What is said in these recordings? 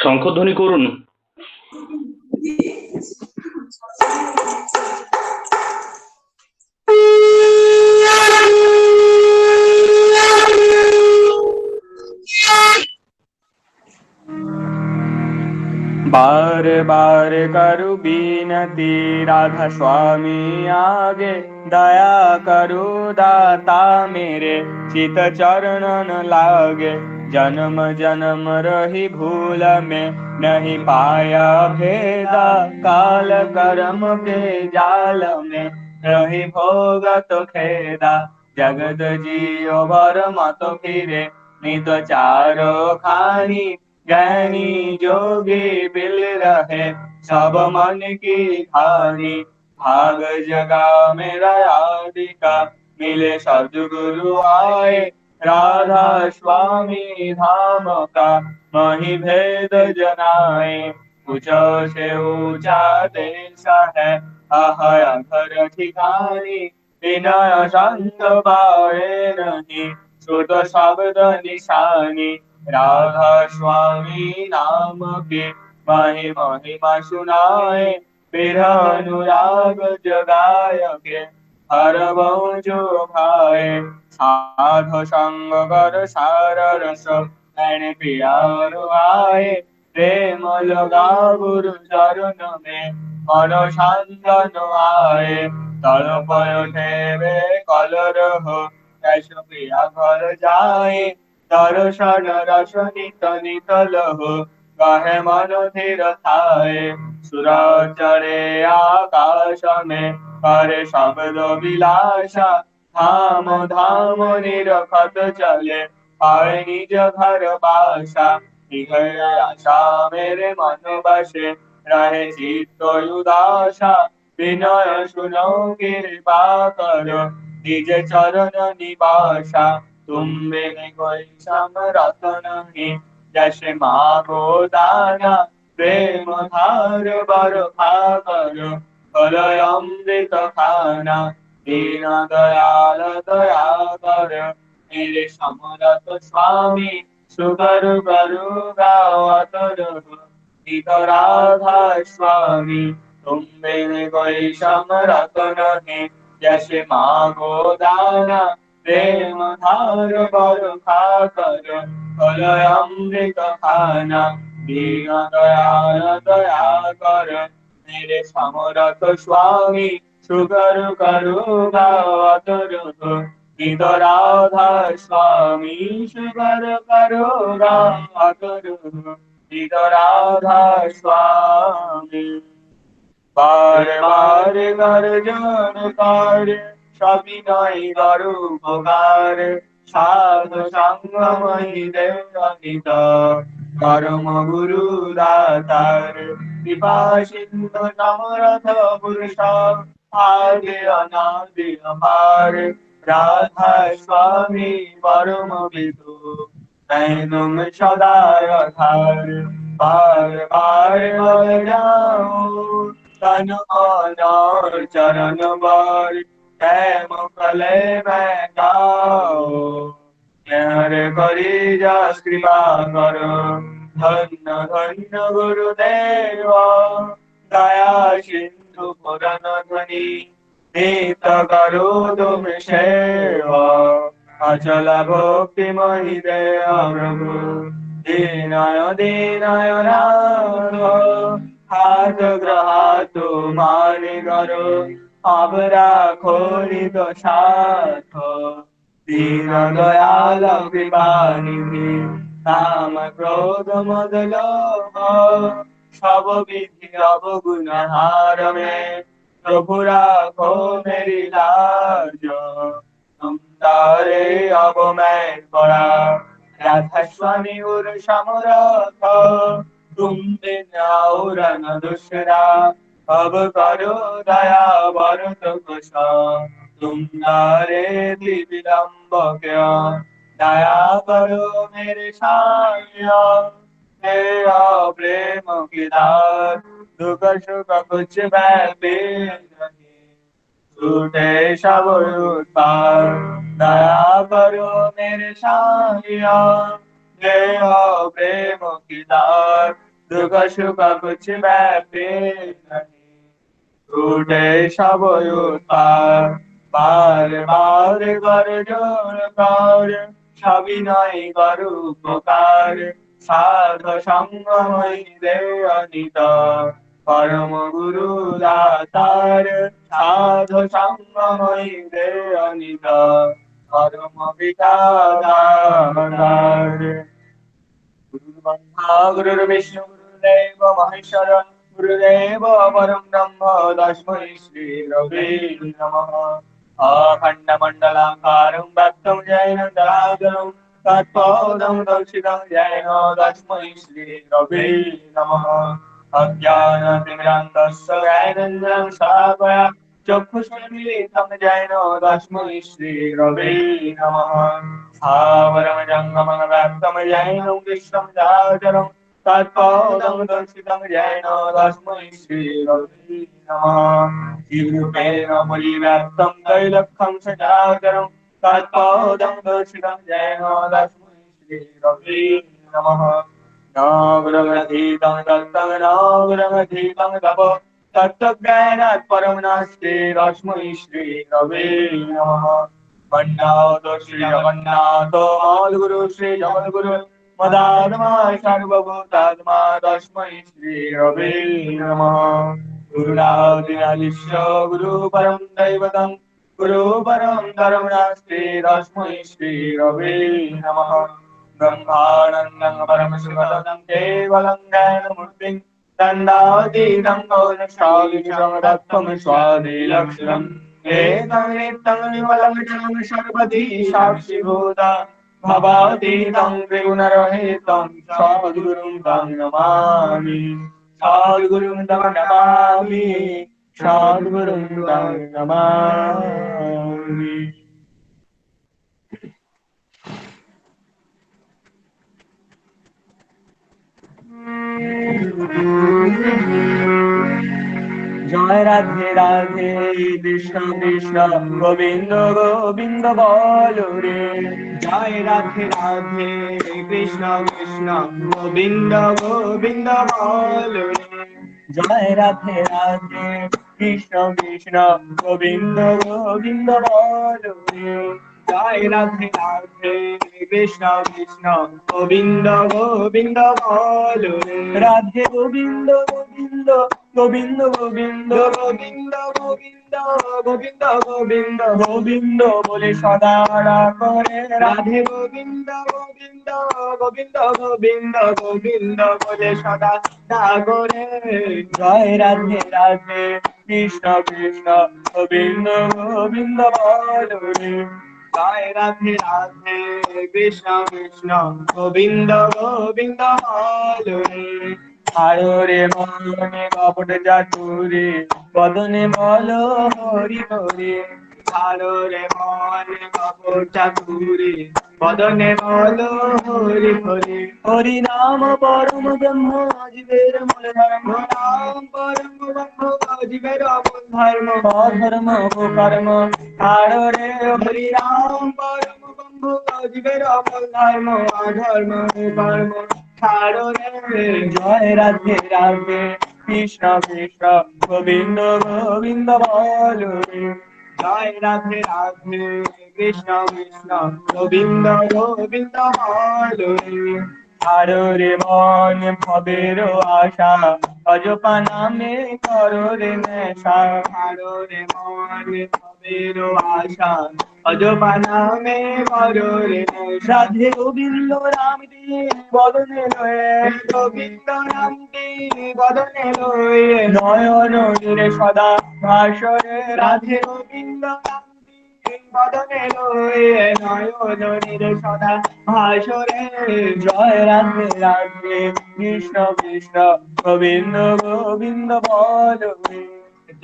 শঙ্খধ্বনি করুন। बार बार करु बीनती राधा स्वामी आगे, दया करु दाता मेरे चित चरणन लागे। जन्म जन्म रही भूल में नहीं पाया भेदा, काल कर्म के जाल में रही भोगत खेदा। जगत जियो बर मत फिरे नित चारो खानी, ज्ञानी जोगी बिल रहे सब मन की खानी। भाग जगा मेरा यादिका मिले सदगुरु आए, राधा स्वामी धाम का मही भेद जनाए। ऊंचा से ऊंचा देश है अहंकार ठिकानी, विनय संत पाए नहीं श्रुत शब्द निशानी। राधा स्वामी नाम के माही महिमा सुनाए, विरह अनुराग जगाय के हर जो भाए। साधु संग कर सार रस मैंने प्यार आए, प्रेम लगा गुरु चरण में मन शांतन आए। तड़पय उठे कलर हो कैसो प्रिया घर जाए, दर्शन रस नित नित लहो कहे मन धीर थाए। सुर चढ़े आकाश में करे शब्द विलासा, धाम धाम निरखत चले पाए निज घर बासा। निघर आशा मेरे मन बसे रहे चित्त उदासा, विनय सुनो कृपा करो निज चरण निवासा। तुम बिन कोई समरथ नहीं जैसे मागो दाना, प्रेम धार बरखा करो फलय अमृत खाना। दीन दयाल दया कर मेरे समरथ स्वामी, सुकर करु गावत रहो नित राधा स्वामी। तुम बिन कोई समरथ नहीं जैसे मागो दाना, प्रेम धार बरखा करो फलय अमृत खाना। दीन दयाल दया कर मेरे समरथ स्वामी, सुकर करु गावत रहो नित राधा स्वामी। सुकर करु गावत रहो नित राधा स्वामी। बार बार गर्जन कर सविनय करु उपकार, साधु संग मही देव नित परम गुरु दातार। कृपा सिंधु समरथ पुरुष आदि अनादि अपार, राधा स्वामी परम विदु मैं तुम सदा यथार। बार बार मर जाऊं तन मन और चरण बार, प्रेम कले मैं गाओ प्यारे करी जा कृपा करो। धन्य धन्य गुरुदेव दया सिंधु पुरन ध्वनि, नित करो तुम सेवा अचल भक्ति मही दया प्रभु। दीनय दीनय नाथ हाथ ग्रहा तुम्हारे करो, अब राखो नित साथ दीन दयाल कृपा निधि। काम क्रोध मद लोभ सब विधि अवगुण हार में, प्रभु राखो मेरी लाज तुम तारे अब मैं पड़ा। राधा स्वामी और समरथ तुम बिन और न दूसरा, अब करो दया भरत कुशा तुम नारे विलंब क्या। दया करो मेरे साया तेरा प्रेम की दात, दुख सुख कुछ मैं भी नहीं छूटे सब उत्पात। दया करो मेरे साया तेरा प्रेम की दात, दुख सुख कुछ व्यापे नहीं, छूटे सब उत्पात बार बार कर जोर कर सविनय करु उपकार साधु संग हईरे अनित परम गुरु दातार साधु संग हईरे अनित परम पिता दातार। गुरुर्ब्रह्मा गुरुर्विष्णु गुरुर्देव महेश्वर गुरुदेव परं ब्रह्म तस्मै श्री गुरवे नमः। अखण्डमण्डलाकारं व्याप्तं येन चराचरं तत्पदं दर्शितं येन तस्मै श्री गुरवे नमः। अज्ञानतिमिरान्धस्य ज्ञानेन्द्रं स्थापय चक्षुष्मीलितं येन तस्मै श्री गुरवे नमः। स्थावरं जङ्गमं व्याप्तं येन दृष्टं चाचरं तत्पदं दर्शितं येन तस्मै श्री गुरवे नमः। शिवरूपेण परिव्याप्तं त्रैलोक्यं सचराचरं तत्पदं दर्शितं येन तस्मै श्री गुरवे नमः। न गुरमधीतं दत्तं न गुरमधीतं तप तत्त्वज्ञानात् परं नास्ति तस्मै श्री गुरवे नमः। वन्दातो श्री जगन्नाथो मद्गुरु श्री जगद्गुरु मदात्मा सर्वभूतात्मा तस्मै श्री गुरवे नमः। गुरुरादिनादिश्य गुरु परं दैवतं गुरु परं धर्म नास्ति तस्मै श्री गुरवे नमः। ब्रह्मानन्दं परमशिवदं केवलं ज्ञानमूर्तिं दण्डातीतं गौरक्षादिशं दत्तं स्वादिलक्षणम् एकं नित्यं विमलं जलं सर्वधी साक्षिभूता भवातीतं त्रिगुणरहितं सद्गुरुं तं नमामि सद्गुरुं तं नमामि सद्गुरुं तं नमामि। जय राधे राधे कृष्ण कृष्ण गोविंद गोविंद बोलो रे। जय राधे राधे कृष्ण कृष्ण गोविंद गोविंद बोलो रे। जय राधे राधे कृष्ण कृष्ण गोविंद गोविंद बोलो रे। जय राधे राधे कृष्ण कृष्ण गोविंद गोविंद बोलो रे। राधे गोविंद गोविंद गोविंद गोविंद गोविंद गोविंद गोविंद गोविंद गोविंद बोले सदा करे राधे गोविंद गोविंद गोविंद गोविंद गोविंद बोले सदा करे। जय राधे राधे कृष्ण कृष्ण गोविंद गोविंद बोलो रे। जय राधे राधे कृष्ण कृष्ण गोविंद गोविंद बोलो रे। आरो रे मने कपट चातुरी बदने बोलो हरि हरि। आरो रे मने कपट चातुरी बदने बोलो हरि हरि। हरि नाम परम ब्रह्म जीवेर मूल धर्म नाम परम ब्रह्म जीवेर मूल धर्म अधर्म कर्म। आरो रे हरि नाम परम ब्रह्म जीवेर मूल धर्म अधर्म कर्म। जय राधे राधे कृष्ण कृष्ण गोविंद गोविंद बोलो रे। जय राधे राधे कृष्ण कृष्ण गोविंद गोविंद बोलो रे। आरो रे मन भवेर आशा अजपा नामे करो रे नेशा। आरो रे मन भवेर आशा अजपा नामे करो रे नेशा। राधे गोविंद राम दी बदने লয়ে গোবিন্দ নামটি বদনে লয়ে নয়ন নীরে সদা ভাসরে। রাধে গোবিন্দ নামটি বদনে লয়ে নয়ন নীরে সদা ভাসরে। জয় রাধে রাধে কৃষ্ণ কৃষ্ণ গোবিন্দ গোবিন্দ বলো রে।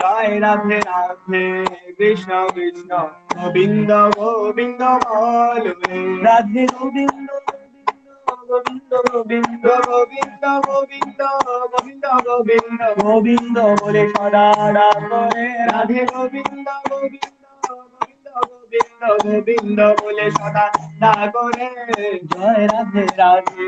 জয় রাধে রাধে কৃষ্ণ কৃষ্ণ গোবিন্দ গোবিন্দ বলো রে। রাধে গোবিন্দ গোবিন্দ গোবিন্দ গোবিন্দ গোবিন্দ গোবিন্দ গোবিন্দ গোবিন্দ বলে সদা করে। রাধে গোবিন্দ গোবিন্দ গোবিন্দ গোবিন্দ গোবিন্দ বলে সদা করে। জয় রাধে রাধে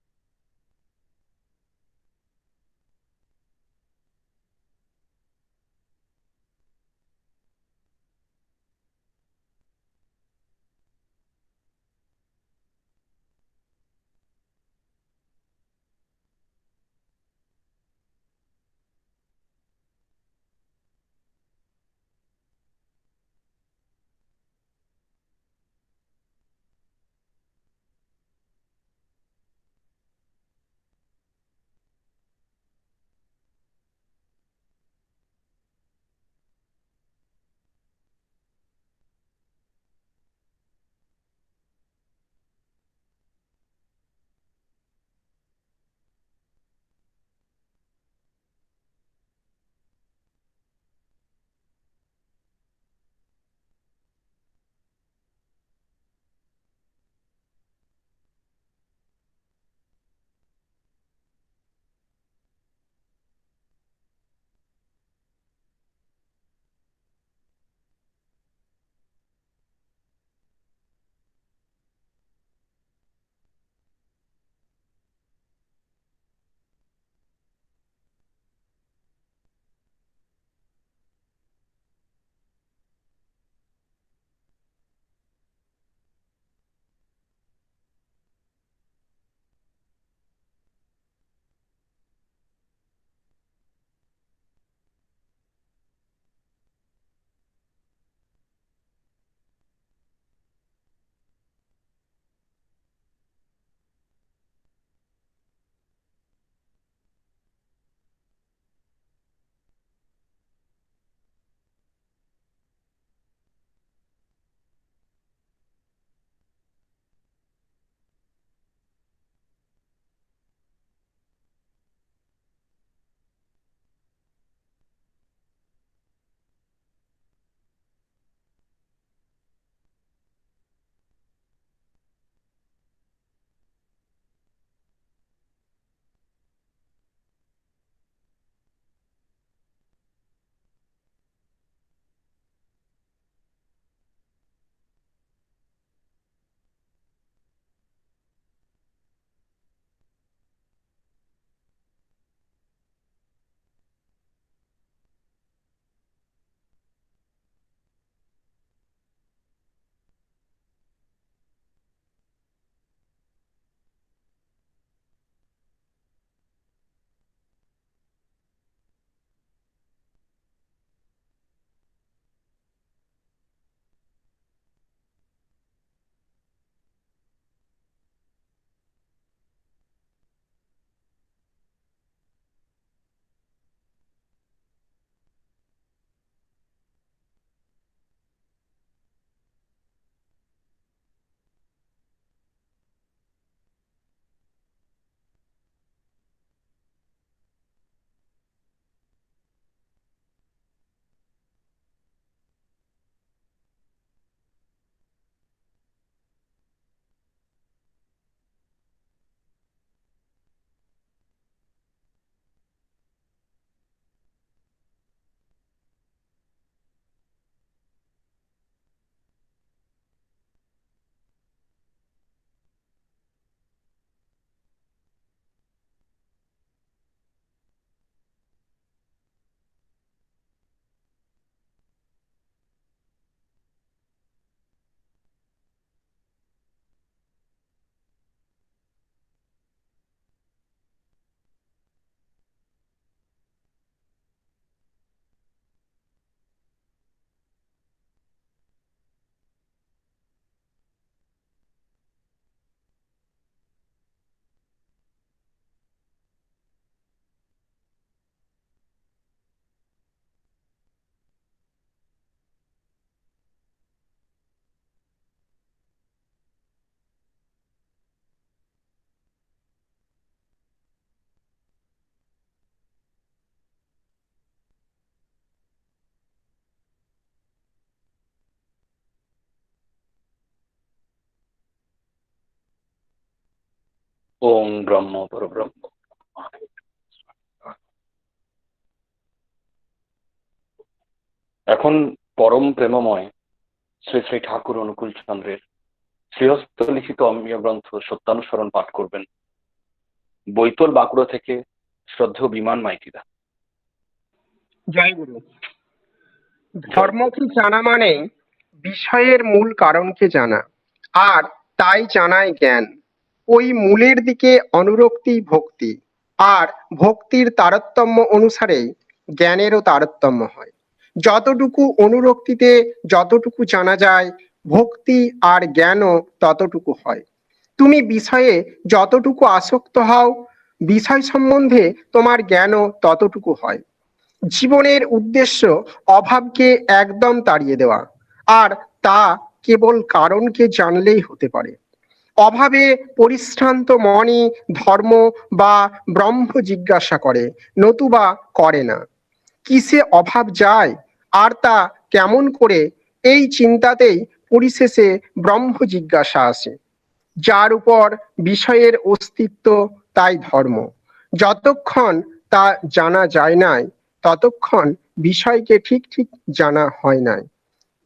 ওম ব্রহ্ম পরব্রহ্ম। এখন পরম প্রেমময় শ্রী শ্রী ঠাকুর অনুকূল চন্দ্রের শ্রীহস্ত লিখিত অমীয় গ্রন্থ সত্যানুসরণ পাঠ করবেন বৈতল বাঁকুড়া থেকে শ্রদ্ধেয় বিমান মাইতিদা। জয় গুরু। ধর্মকে জানা মানে বিষয়ের মূল কারণকে জানা, আর তাই জানায় জ্ঞান। ওই মূলের দিকে অনুরক্তি ভক্তি, আর ভক্তির তারতম্য অনুসারেই জ্ঞানেরও তারতম্য হয়। যতটুকু অনুরক্তিতে যতটুকু জানা যায়, ভক্তি আর জ্ঞানও ততটুকু হয়। তুমি বিষয়ে যতটুকু আসক্ত হও, বিষয় সম্বন্ধে তোমার জ্ঞানও ততটুকু হয়। জীবনের উদ্দেশ্য অভাবকে একদম তাড়িয়ে দেওয়া, আর তা কেবল কারণকে জানলেই হতে পারে। অভাবে পরিশ্রান্ত মনই ধর্ম বা ব্রহ্ম জিজ্ঞাসা করে, নতুবা করে না। কিসে অভাব যায় আর তা কেমন করে, এই চিন্তাতেই পরিশেষে ব্রহ্ম জিজ্ঞাসা আসে। যার উপর বিষয়ের অস্তিত্ব তাই ধর্ম। যতক্ষণ তা জানা যায় নাই, ততক্ষণ বিষয়কে ঠিক ঠিক জানা হয় নাই।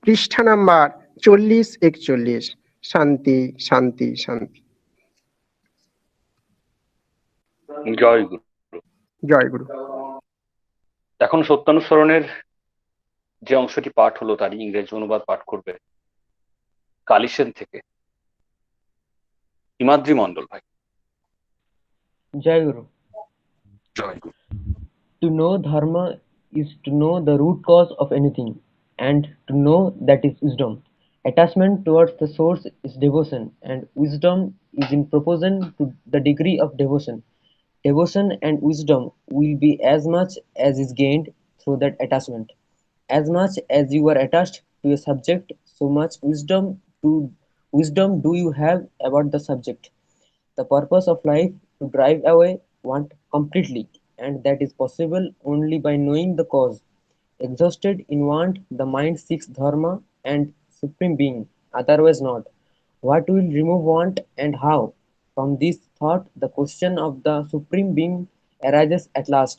পৃষ্ঠা নাম্বার 40-41। শান্তি শান্তি শান্তি। জয় গুরু। জয় গুরু। এখন সত্যানুসরণের যে অংশটি পাঠ হলো তার ইংরেজি অনুবাদ পাঠ করবে কালিসেন থেকে হিমাদ্রি মন্ডল ভাই। Jai Guru. Joy Guru. To know dharma is to know the root cause of anything, and to know that is wisdom. Attachment towards the source is devotion, and wisdom is in proportion to the degree of devotion. Devotion and wisdom will be as much as is gained through that attachment. As much as you are attached to a subject, so much wisdom do you have about the subject. The purpose of life to drive away want completely, and that is possible only by knowing the cause. Exhausted in want, the mind seeks dharma and supreme being, otherwise not. What will remove want and how? From this thought, the question of the supreme being arises at last.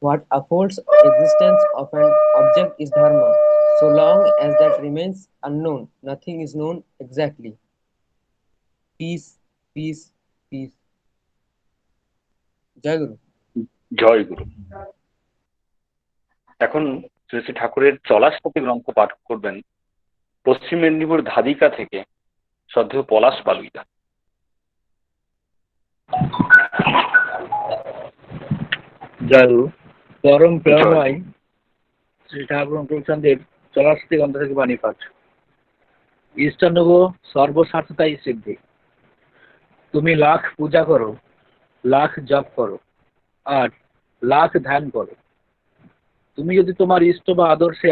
What upholds existence of an object is dharma. So long as that remains unknown, nothing is known exactly. Peace, peace, peace. জয় গুরু। জয় গুরু। এখন শ্রী শ্রী ঠাকুরের চলাশপতি গ্রন্থ পাঠ করবেন পশ্চিম মেদিনীপুর ধাদিকা থেকে শ্রদ্ধেয় পলাশ পালুইদা। জয় গুরু। পরম প্রেমময় শ্রী ঠাকুর অনুকূলচন্দ্রের চলাশপতি গ্রন্থ থেকে বাণী পাঠ। ইষ্টানুগ সর্বস্বার্থতাই সিদ্ধি। তুমি লাখ পূজা করো, লাখ জপ করো, আর লাখ ধ্যান করো, তুমি যদি তোমার ইষ্ট বা আদর্শে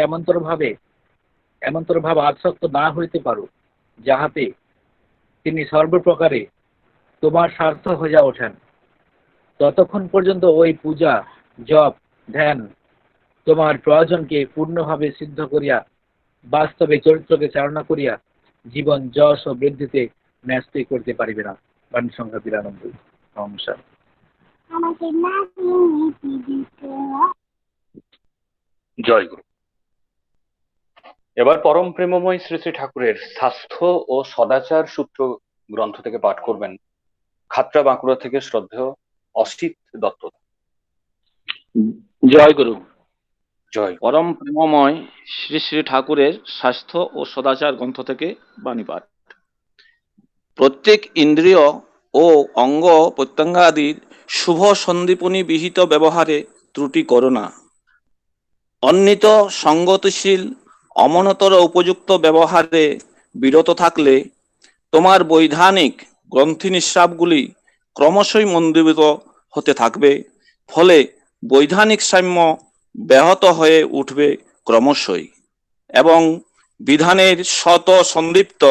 এমন্তর ভাব আসক্ত না হইতে পারো, যাহাতে তিনি সর্বপ্রকারে তোমার স্বার্থ হইয়া ওঠেন, ততক্ষণ পর্যন্ত ওই পূজা জপ ধ্যান তোমার প্রয়োজনকে পূর্ণভাবে সিদ্ধ করিয়া বাস্তবে চরিত্রকে চালনা করিয়া জীবন যশ ও বৃদ্ধিতে ন্যস্তই করতে পারিবে না। বাণী সংখ্যা 92। নমস্কার। জয় গুরু। এবার পরম প্রেমময় শ্রী শ্রী ঠাকুরের স্বাস্থ্য ও সদাচার সূত্র গ্রন্থ থেকে পাঠ করবেন খাতড়া বাঁকুড়া থেকে শ্রদ্ধেয় অসিত দত্ত। জয় গুরু। জয়। পরম প্রেমময় শ্রী শ্রী ঠাকুরের স্বাস্থ্য ও সদাচার গ্রন্থ থেকে বাণী পাঠ। প্রত্যেক ইন্দ্রিয় ও অঙ্গ প্রত্যঙ্গাদির শুভ সন্দীপনী বিহিত ব্যবহারে ত্রুটি করো না। অন্বিত সঙ্গতিশীল অমনতর উপযুক্ত ব্যবহারে বিরত থাকলে তোমার বৈধানিক গ্রন্থি নিঃস্রাবগুলি ক্রমশই মন্দীভূত হতে থাকবে, ফলে বৈধানিক সাম্য ব্যাহত হয়ে উঠবে ক্রমশই, এবং বিধানের শত সন্দীপ্ত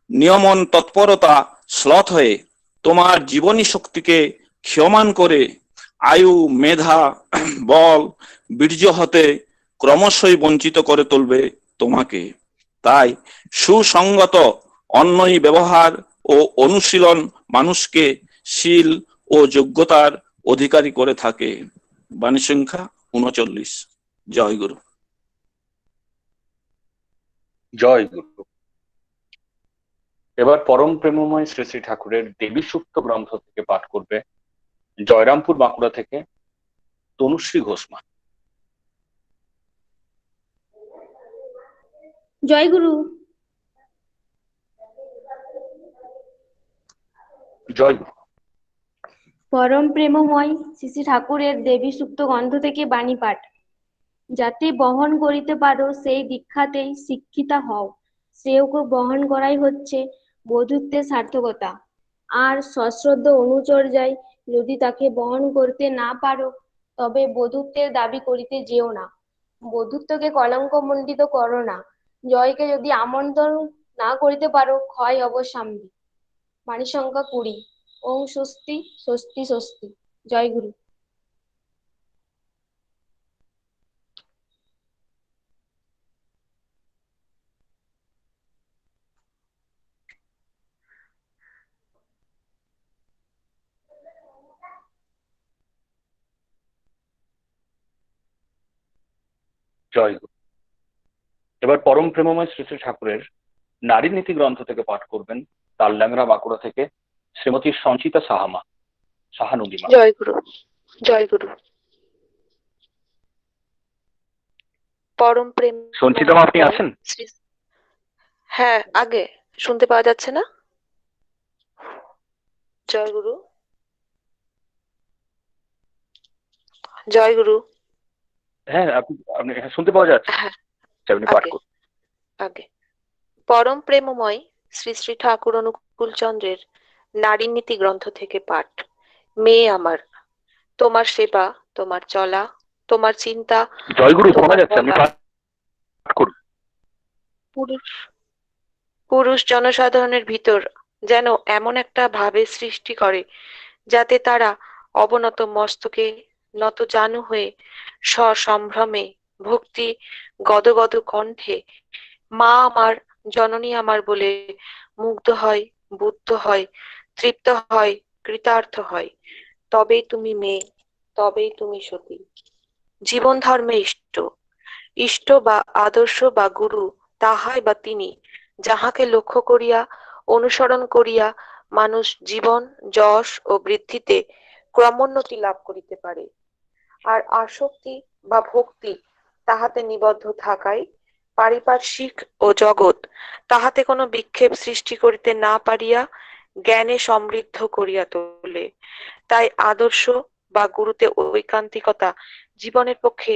নিয়মন তৎপরতা শ্লথ হয়ে তোমার জীবনী শক্তিকে ক্ষয়মান করে আয়ু মেধা বল বীর্য হতে ক্রমশই বঞ্চিত করে তুলবে তোমাকে। তাই সুসংগত অন্যই ব্যবহার ও অনুশীলন মানুষকে শীল ও যোগ্যতার অধিকারী করে থাকে। বাণী সংখ্যা ৩৯। জয় গুরু। জয় গুরু। এবার পরম প্রেমময় শ্রী শ্রী ঠাকুরের দেবী সুক্ত গ্রন্থ থেকে পাঠ করবে জয়রামপুর বাঁকুড়া থেকে তনুশ্রী ঘোষমা। জয় গুরু। জয় গুরু। পরম প্রেমময় শ্রী শ্রী ঠাকুরের দেবী সুক্ত গ্রন্থ থেকে বাণী পাঠ। যাতে বহন করিতে পারো সেই দীক্ষাতেই শিক্ষিতা হও। শ্রেয়কে বহন করাই হচ্ছে বধূত্বের সার্থকতা। আর সশ্রদ্ধ অনুচর্যায় যদি তাকে বহন করতে না পারো, তবে বধূত্বের দাবি করিতে যেও না। বধূত্বকে কলঙ্ক মণ্ডিত করো না। জয়কে যদি আমন্ত্রণ না করিতে পারো, ক্ষয় অবশ্যম্ভাবী। বাণী সংখ্যা 20। ওং স্বস্তি স্বস্তি স্বস্তি। জয় গুরু। জয় গুরু। এবার পরম প্রেমময় শ্রী শ্রী ঠাকুরের নারী নীতি গ্রন্থ থেকে পাঠ করবেন তালডাংরা বাঁকুড়া থেকে শ্রীমতী সঞ্চিতা সাহানুবিমা। জয় গুরু। জয় গুরু। পরম প্রেম। সঞ্চিতা মা, আপনি আছেন? হ্যাঁ, আগে শুনতে পাওয়া যাচ্ছে না? জয় গুরু। জয় গুরু। হ্যাঁ, আপনি শুনতে পাওয়া যাচ্ছে। হ্যাঁ, আপনি পাঠ করুন। আগে পরম প্রেমময় শ্রী শ্রী ঠাকুর অনুকূল চন্দ্রের নারী নীতি গ্রন্থ থেকে পাঠ। মেয়ে আমার, তোমার সেবা, তোমার চলা, তোমার চিন্তা, জয় গুরু, শোনা যাচ্ছে, আপনি পাঠ করুন। পুরুষ জনসাধারণের ভিতর যেন এমন একটা ভাবের সৃষ্টি করে যাতে তারা অবনত মস্তকে নত জানু হয়ে সসম্ভ্রমে ভক্তি গদগদ কণ্ঠে মা আমার, জননী আমার বলে মুগ্ধ হয়, বুদ্ধ হয়, তৃপ্ত হয়, কৃতার্থ হয়। তবেই তুমি মেয়ে, তবেই তুমি সতী। জীবন ধর্মে ইষ্ট বা আদর্শ বা গুরু তাহাই বা তিনি, যাহাকে লক্ষ্য করিয়া অনুসরণ করিয়া মানুষ জীবন যশ ও বৃদ্ধিতে ক্রমোন্নতি লাভ করিতে পারে। আর আসক্তি বা ভক্তি তাহাতে নিবদ্ধ থাকাই পারিপার্শ্বিক ও জগৎ তাহাতে কোনো বিক্ষেপ সৃষ্টি করিতে না পারিয়া জ্ঞানে সমৃদ্ধ করিয়া তোলে। তাই আদর্শ বা গুরুতে ঐকান্তিকতা জীবনের পক্ষে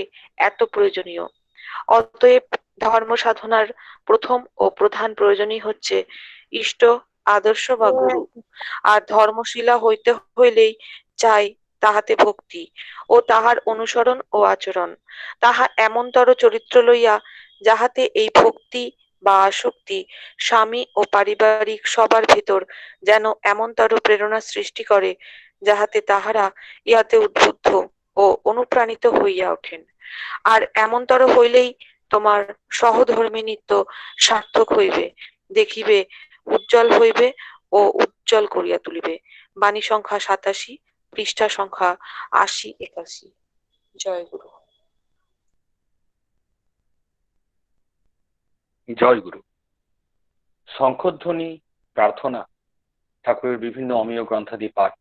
এত প্রয়োজনীয়। অতএব ধর্ম সাধনার প্রথম ও প্রধান প্রয়োজনই হচ্ছে ইষ্ট, আদর্শ বা গুরু। আর ধর্মশীলা হইতে হইলেই চাই তাহাতে ভক্তি ও তাহার অনুসরণ ও আচরণ। তাহা এমনতর চরিত্র লইয়া যাহাতে এই ভক্তি বা আসক্তি স্বামী ও পারিবারিক সবার ভেতর যেন এমনতর প্রেরণা সৃষ্টি করে যাহাতে তাহারা ইহাতে উদ্বুদ্ধ ও অনুপ্রাণিত হইয়া ওঠেন। আর এমনতর হইলেই তোমার সহধর্মিণীত্ব সার্থক হইবে, দেখিবে উজ্জ্বল হইবে ও উজ্জ্বল করিয়া তুলিবে। বাণী সংখ্যা 87, পৃষ্ঠা সংখ্যা 80-81। জয় গুরু। জয় গুরু। শঙ্খধ্বনি, প্রার্থনা, ঠাকুরের বিভিন্ন অমীয় গ্রন্থাদি পাঠ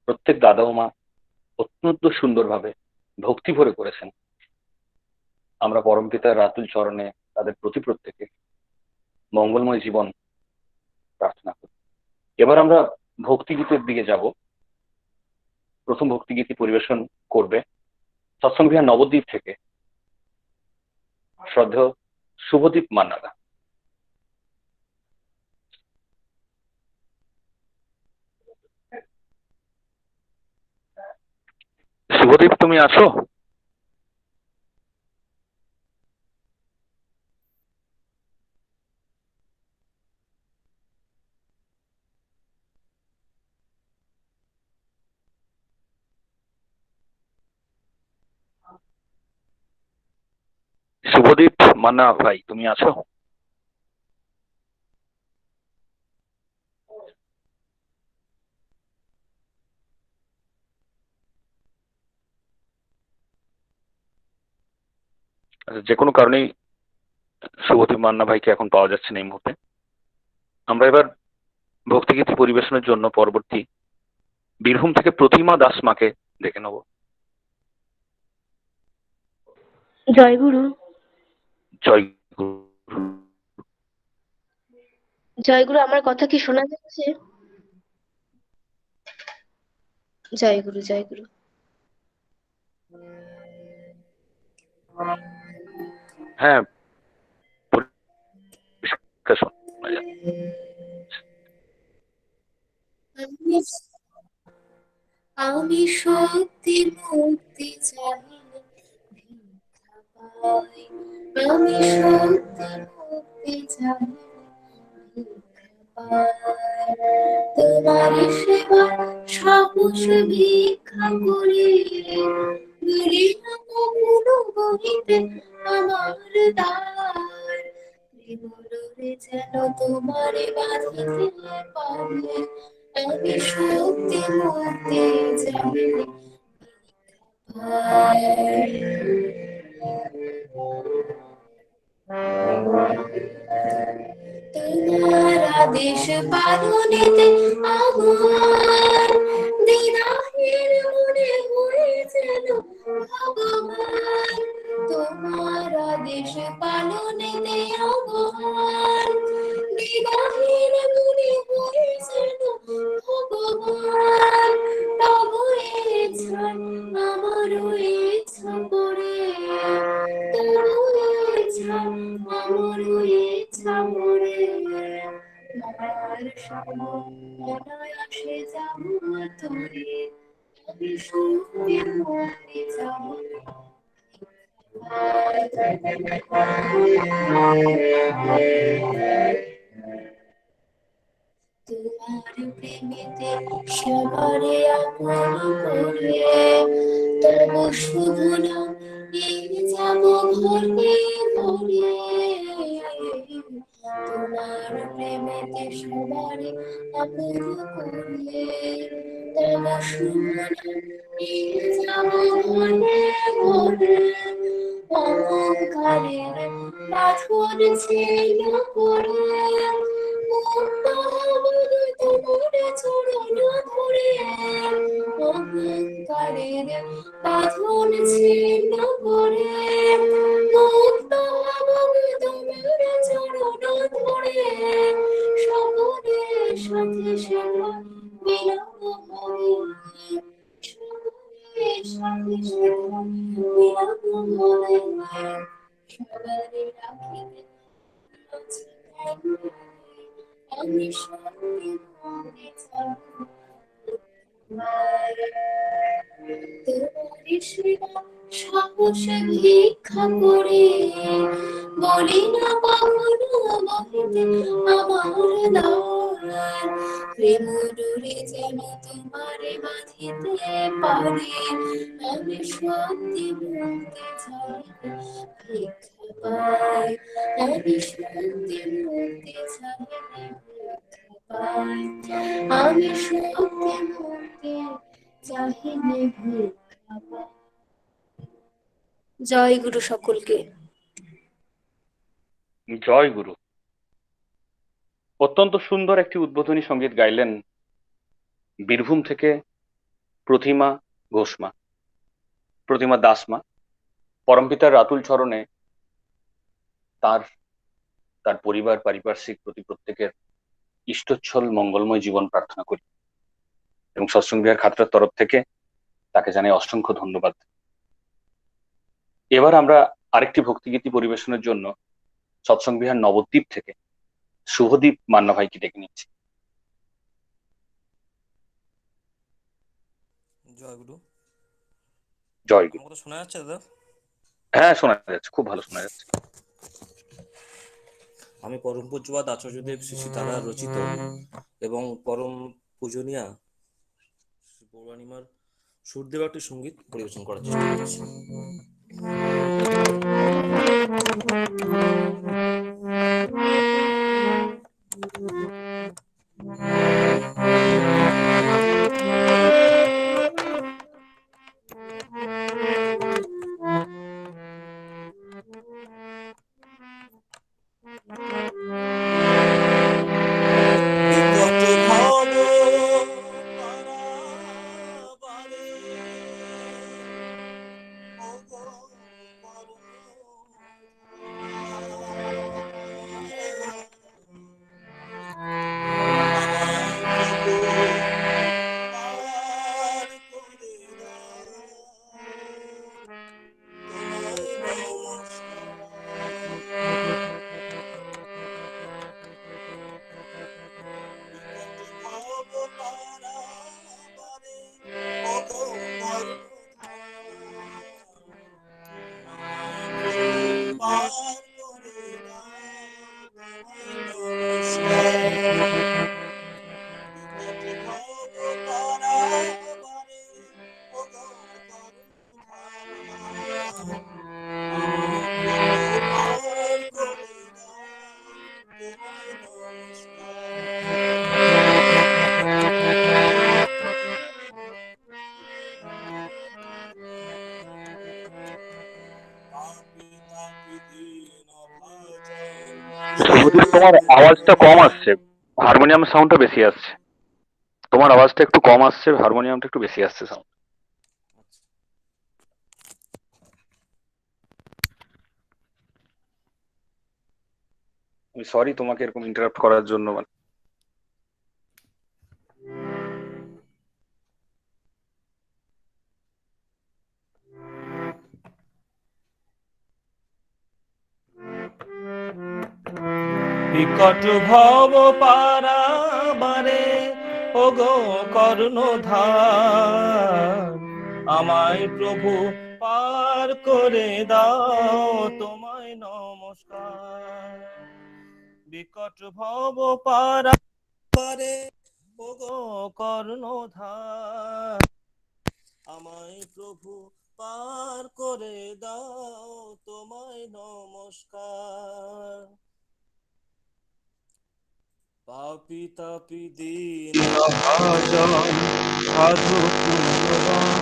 প্রত্যেক দাদা ও মা অত্যন্ত সুন্দরভাবে ভক্তি ভরে করেছেন। আমরা পরমপিতার রাতুল চরণে তাদের প্রতি প্রত্যেকে মঙ্গলময় জীবন প্রার্থনা করি। এবার আমরা ভক্তিগীতের দিকে যাব। প্রথম ভক্তিগীতি পরিবেশন করবে সৎসঙ্গ বিহার নবদ্বীপ থেকে শ্রদ্ধেয় শুভদীপ মান্নাদা। শুভদীপ, তুমি আছো? শুভদীপ মান্না ভাই, তুমি আছো? যে কোনো কারণেই শুভদীপ মান্না ভাইকে এখন পাওয়া যাচ্ছে না এই মুহূর্তে। আমরা এবার ভক্তিগীতি পরিবেশনের জন্য পরবর্তী বীরভূম থেকে প্রতিমা দাস মাকে ডেকে নেব। জয়গুরু। জয় গুরু। জয়গুরু, আমার কথা কি শোনা যাচ্ছে? জয়গুরু, জয়গুরু। হ্যাঁ, পরিষ্কার শোনা যাচ্ছে। আমি সত্যি মুক্তি চাই, ভিক্ষা পাই। আমি সত্যি মুক্তি চাই, ভিক্ষা পাই। তোমার সেবা সাহস ভিক্ষা করি, বলি না কখনো বহিতে আমার দ্বার। প্রেমররে যেন তোমারে বাঁধিতে পারে, আমি সত্যি মুক্তি চাই, তোমার আদেশ পালনেতে আমার দ্বিধাহীন মনে হয়ে যেন ভগবান। তোমার আদেশ পালনেতে আমার দ্বিধাহীন মনে হয়ে যেন ভগবান। তব ইচ্ছা আমার ইচ্ছা করে, তব ইচ্ছা আমার ইচ্ছা করে, মার অনায়াসে যাব তোরে, আমি সত্যি মুক্তি চাই। তোমার প্রেমেতে সবারে আপন করে, তব শুভ নাম নিয়ে যাব ঘরে ঘরে। তোমার প্রেমেতে সবারে আপন করে, তব শুভ নাম নিয়ে যাব ঘরে ঘরে। অহংকারের বাঁধন ছিল করে, মুক্ত হব তোমার চরণ ধরে। অহংকারের বাঁধন ছিল করে, মুক্ত হব তোমার চরণ ধরে। সকলের সাথে সেবা মিলন হবে, সকলের সাথে সেবা মিলন হবে। সবারে রাখিবে আমি সত্যি মুক্তি চাই। তোমার সেবা সাহস ভিক্ষা করে, বলি না কখনো বহিতে আমার দ্বার। প্রেম ডোরে যেন তোমারে বাঁধিতে পারে, আমি সত্যি মুক্তি চাই, ভিক্ষা পাই। আমি সত্যি মুক্তি চাই, ভিক্ষা পাই। আমি সত্যি মুক্তি চাহিলে ভিক্ষা পাই। জয় গুরু সকলকে। জয় গুরু। অত্যন্ত সুন্দর একটি উদ্বোধনী সঙ্গীত গাইলেন বীরভূম থেকে প্রতিমা ঘোষমা, প্রতিমা দাসমা। পরমপিতার রাতুল চরণে তার তার পরিবার পারিপার্শ্বিক প্রতি প্রত্যেকের ইষ্টচ্ছল মঙ্গলময় জীবন প্রার্থনা করি এবং সৎসঙ্গ বিহার খাতড়ার তরফ থেকে তাকে জানাই অসংখ্য ধন্যবাদ। এবার আমরা আরেকটি ভক্তিগীতি পরিবেশনের জন্য সৎসঙ্গ বিহার নবদ্বীপ থেকে শুভদীপ মান্না ভাইকে ডেকে নিচ্ছি। জয় গুরু। জয় গুরু। আমার কথা শোনা যাচ্ছে দাদা? হ্যাঁ, শোনা যাচ্ছে, খুব ভালো শোনা যাচ্ছে। আমি পরম পূজ্যপাদ আচার্যদেব শ্রী সীতারা রচিত এবং পরম পূজনীয়া শ্রী পৌরাণিমার সুরদেব একটি সঙ্গীত পরিবেশন করার চেষ্টা করছি। আমায় প্রভু পার করে দাও, তোমায় শুভদীপ, তোমার আওয়াজটা কম আসছে, হারমোনিয়াম সাউন্ডটা বেশি আসছে। তোমার আওয়াজটা একটু কম আসছে, হারমোনিয়ামটা একটু বেশি আসছে সাউন্ড। আমি সরি তোমাকে এরকম ইন্টারাপ্ট করার জন্য। বিকট ভব পারাবারে ওগো কর্ণধার, আমায় প্রভু পার করে দাও, তোমায় নমস্কার। বিকট ভব পারাবারে ওগো কর্ণধার, আমায় প্রভু পার করে দাও, তোমায় নমস্কার। পাপি তাপি দীন ভাজন সাধু পুণ্যবান,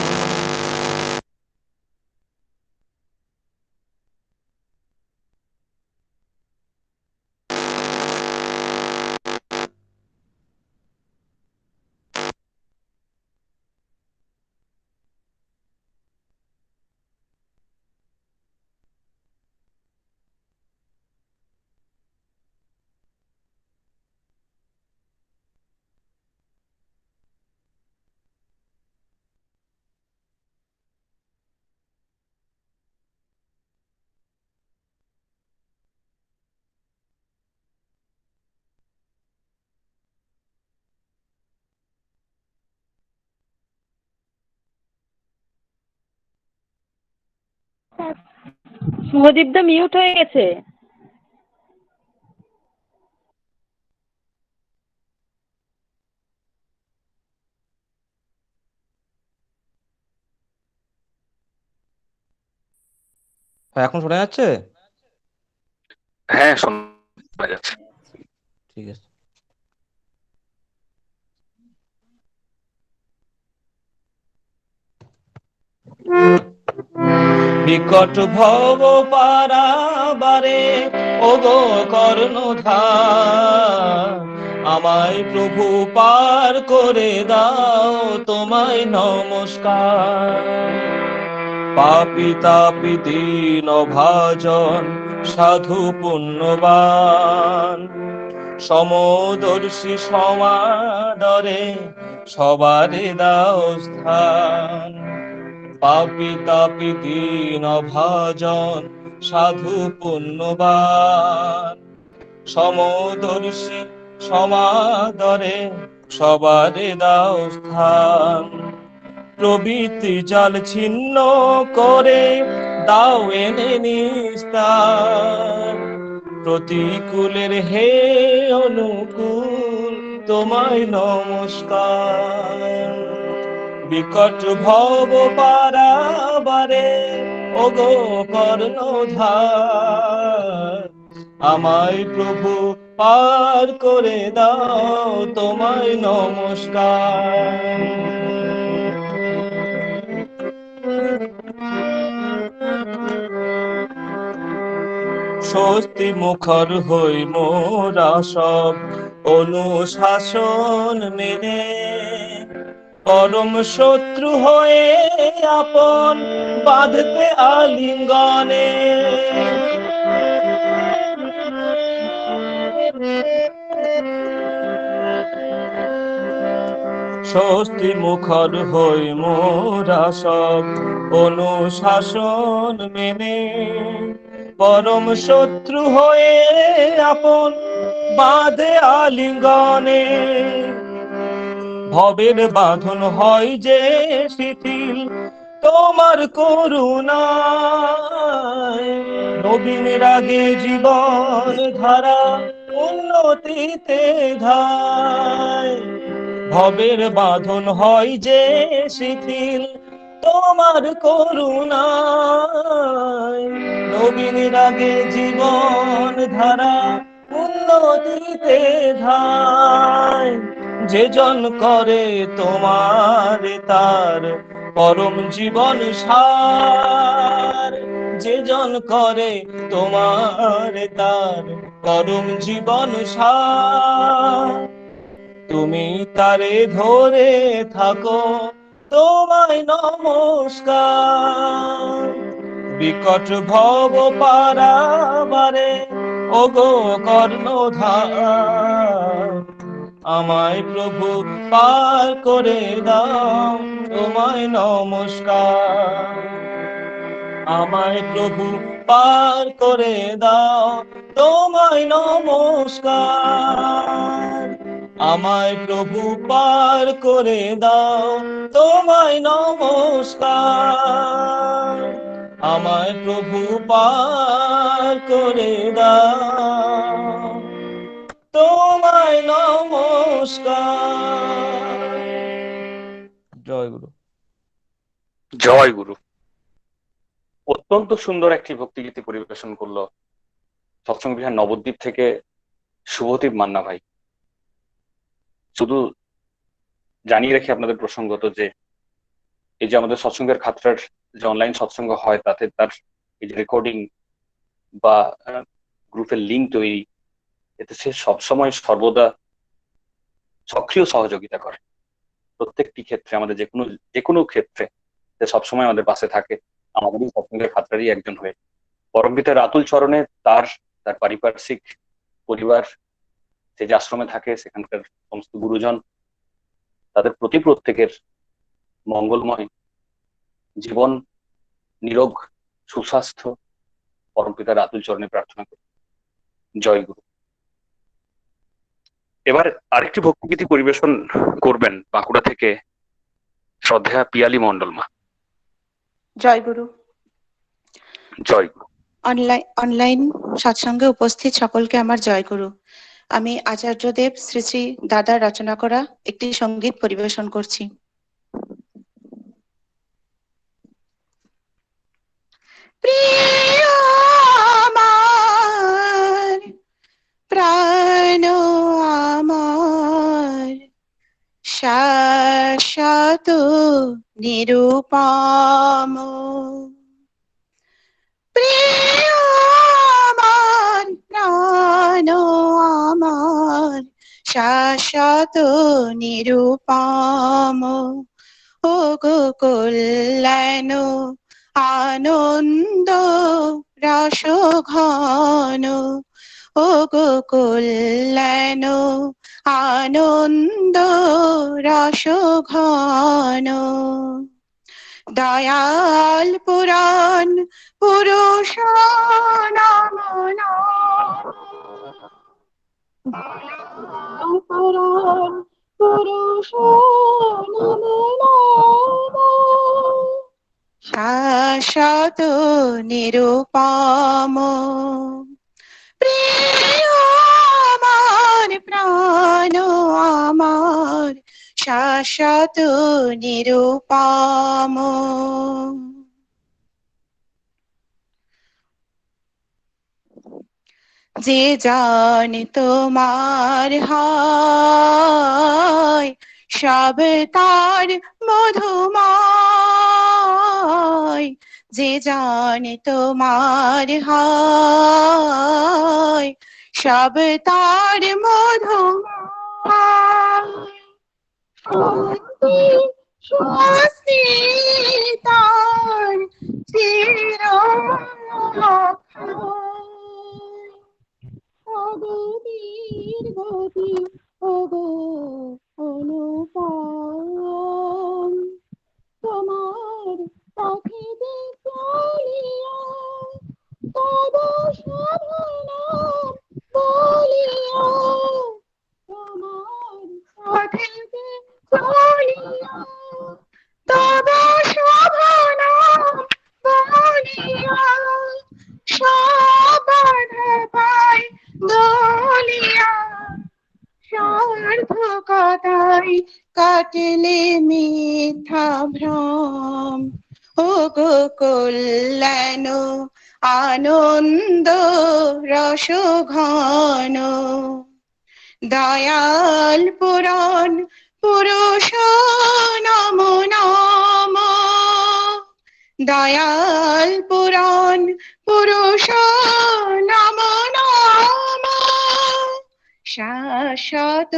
শুভদীপদা মিউট হয়ে গেছে। এখন শোনা যাচ্ছে? হ্যাঁ, শোনা যাচ্ছে। ঠিক আছে। বিকট ভব পারাবারে ওগো কর্ণধার, আমায় প্রভু পার করে দাও, তোমায় নমস্কার। পাপি তাপি দীন ভাজন সাধু পুণ্যবান, সমদর্শী সমাদরে সবারে দাও স্থান। পাপি তাপি দীন ভাজন সাধু পুণ্যবান, সমদর্শী সমাদরে সবারে দাও স্থান। প্রবৃত্তি জাল ছিন্ন করে দাও এনে নিস্তার, প্রতিকূলের হে অনুকূল, তোমায় নমস্কার। বিকট ভব পারাবারে ওগো কর্ণধার, আমায় প্রভু পার করে দাও, তোমায় নমস্কার। স্বস্তি মুখর হই মোরা সব অনুশাসন মেনে, পরম শত্রু হয়ে আপন বাঁধতে আলিঙ্গনে। স্বস্তি মুখর হই মোরা সব অনুশাসন মেনে, পরম শত্রু হয়ে আপন বাঁধে আলিঙ্গনে। ভবের বাঁধন হয় যে শিথিল তোমার করুণায়, নবীন রাগে জীবন ধারা উন্নতিতে ধায়। ভবের বাঁধন হয় যে শিথিল তোমার করুণায় নবীন রাগে জীবন ধারা উন্নতিতে ধায় যে জন করে তোমার তার পরম জীবন সার যে জন করে তোমার তার পরম জীবন সার তুমি তারে ধরে থাকো তোমায় নমস্কার বিকট ভব পারাবারে ওগো কর্ণধার আমায় প্রভু পার করে দাও তোমায় নমস্কার আমায় প্রভু পার করে দাও তোমায় নমস্কার আমায় প্রভু পার করে দাও তোমায় নমস্কার আমায় প্রভু পার করে দাও তোমায় নমস্কার। জয় গুরু। জয় গুরু। অত্যন্ত সুন্দর একটি ভক্তিগীতি পরিবেশন করলো সৎসঙ্গ বিহার নবদ্বীপ থেকে শুভদীপ মান্না ভাই। শুধু জানিয়ে রাখি আপনাদের প্রসঙ্গত যে এই যে আমাদের সৎসঙ্গের খাতড়ার যে অনলাইন সৎসঙ্গ হয় তাতে তার এই যে রেকর্ডিং বা গ্রুপের লিঙ্ক তৈরি, এতে সে সবসময় সর্বদা সক্রিয় সহযোগিতা করে। প্রত্যেকটি ক্ষেত্রে আমাদের যে কোনো ক্ষেত্রে সে সবসময় আমাদের পাশে থাকে, আমাদেরই সৎসঙ্গের খাতড়ারই একজন হয়ে। পরমপিতা রাতুল চরণে তার পারিপার্শ্বিক পরিবার, সে যে আশ্রমে থাকে সেখানকার সমস্ত গুরুজন, তাদের প্রতি প্রত্যেকের মঙ্গলময় জীবন, নিরোগ সুস্বাস্থ্য পরমপিতা রাতুল চরণে প্রার্থনা করি। জয় গুরু। এবার আরেকটি ভক্তিগীতি পরিবেশন করবেন বাঁকুড়া থেকে শ্রদ্ধেয়া পিয়ালি মণ্ডল মা। জয় গুরু। জয় গুরু। অনলাইন সৎসঙ্গে উপস্থিত সকলকে আমার জয় গুরু। আমি আচার্যদেব শ্রী শ্রী দাদার রচনা করা একটি সঙ্গীত পরিবেশন করছি। প্রিয় আমার প্রাণ আমার শাশ্বত নিরুপম, প্রিয় আমার প্রাণ আমার শাশ্বত নিরুপম, ও গো কল্যাণ আনন্দ রস ঘন, ও গো কল্যাণ আনন্দ রস ঘন, দয়াল পুরাণ পুরুষ নাম পুরাণ পুরুষ নাম শাশ্বত নিরুপম, প্রিয় আমার প্রাণ আমার শাশ্বত নিরুপম। যে জন তোমার হয় সব তার মধুময়, যে জন তোমার হয় সব তার মধুময়, স্বস্তি তার চির গতি ওগো অনুপম, তোমার পাখিতে চলিয়া তব শোভনাম বলিয়া, তোমার পাখিতে চলিয়া তব শোভনাম বলিয়া, সবাধা পাই দলিয়া, সার্থকতায় কাটলে মিথ্যা ভ্রম, ও গো কল্যাণ আনন্দ রস ঘন দয়াল পুরাণ পুরুষ নমো নম দয়াল পুরাণ পুরুষ নমো নম শাশ্বত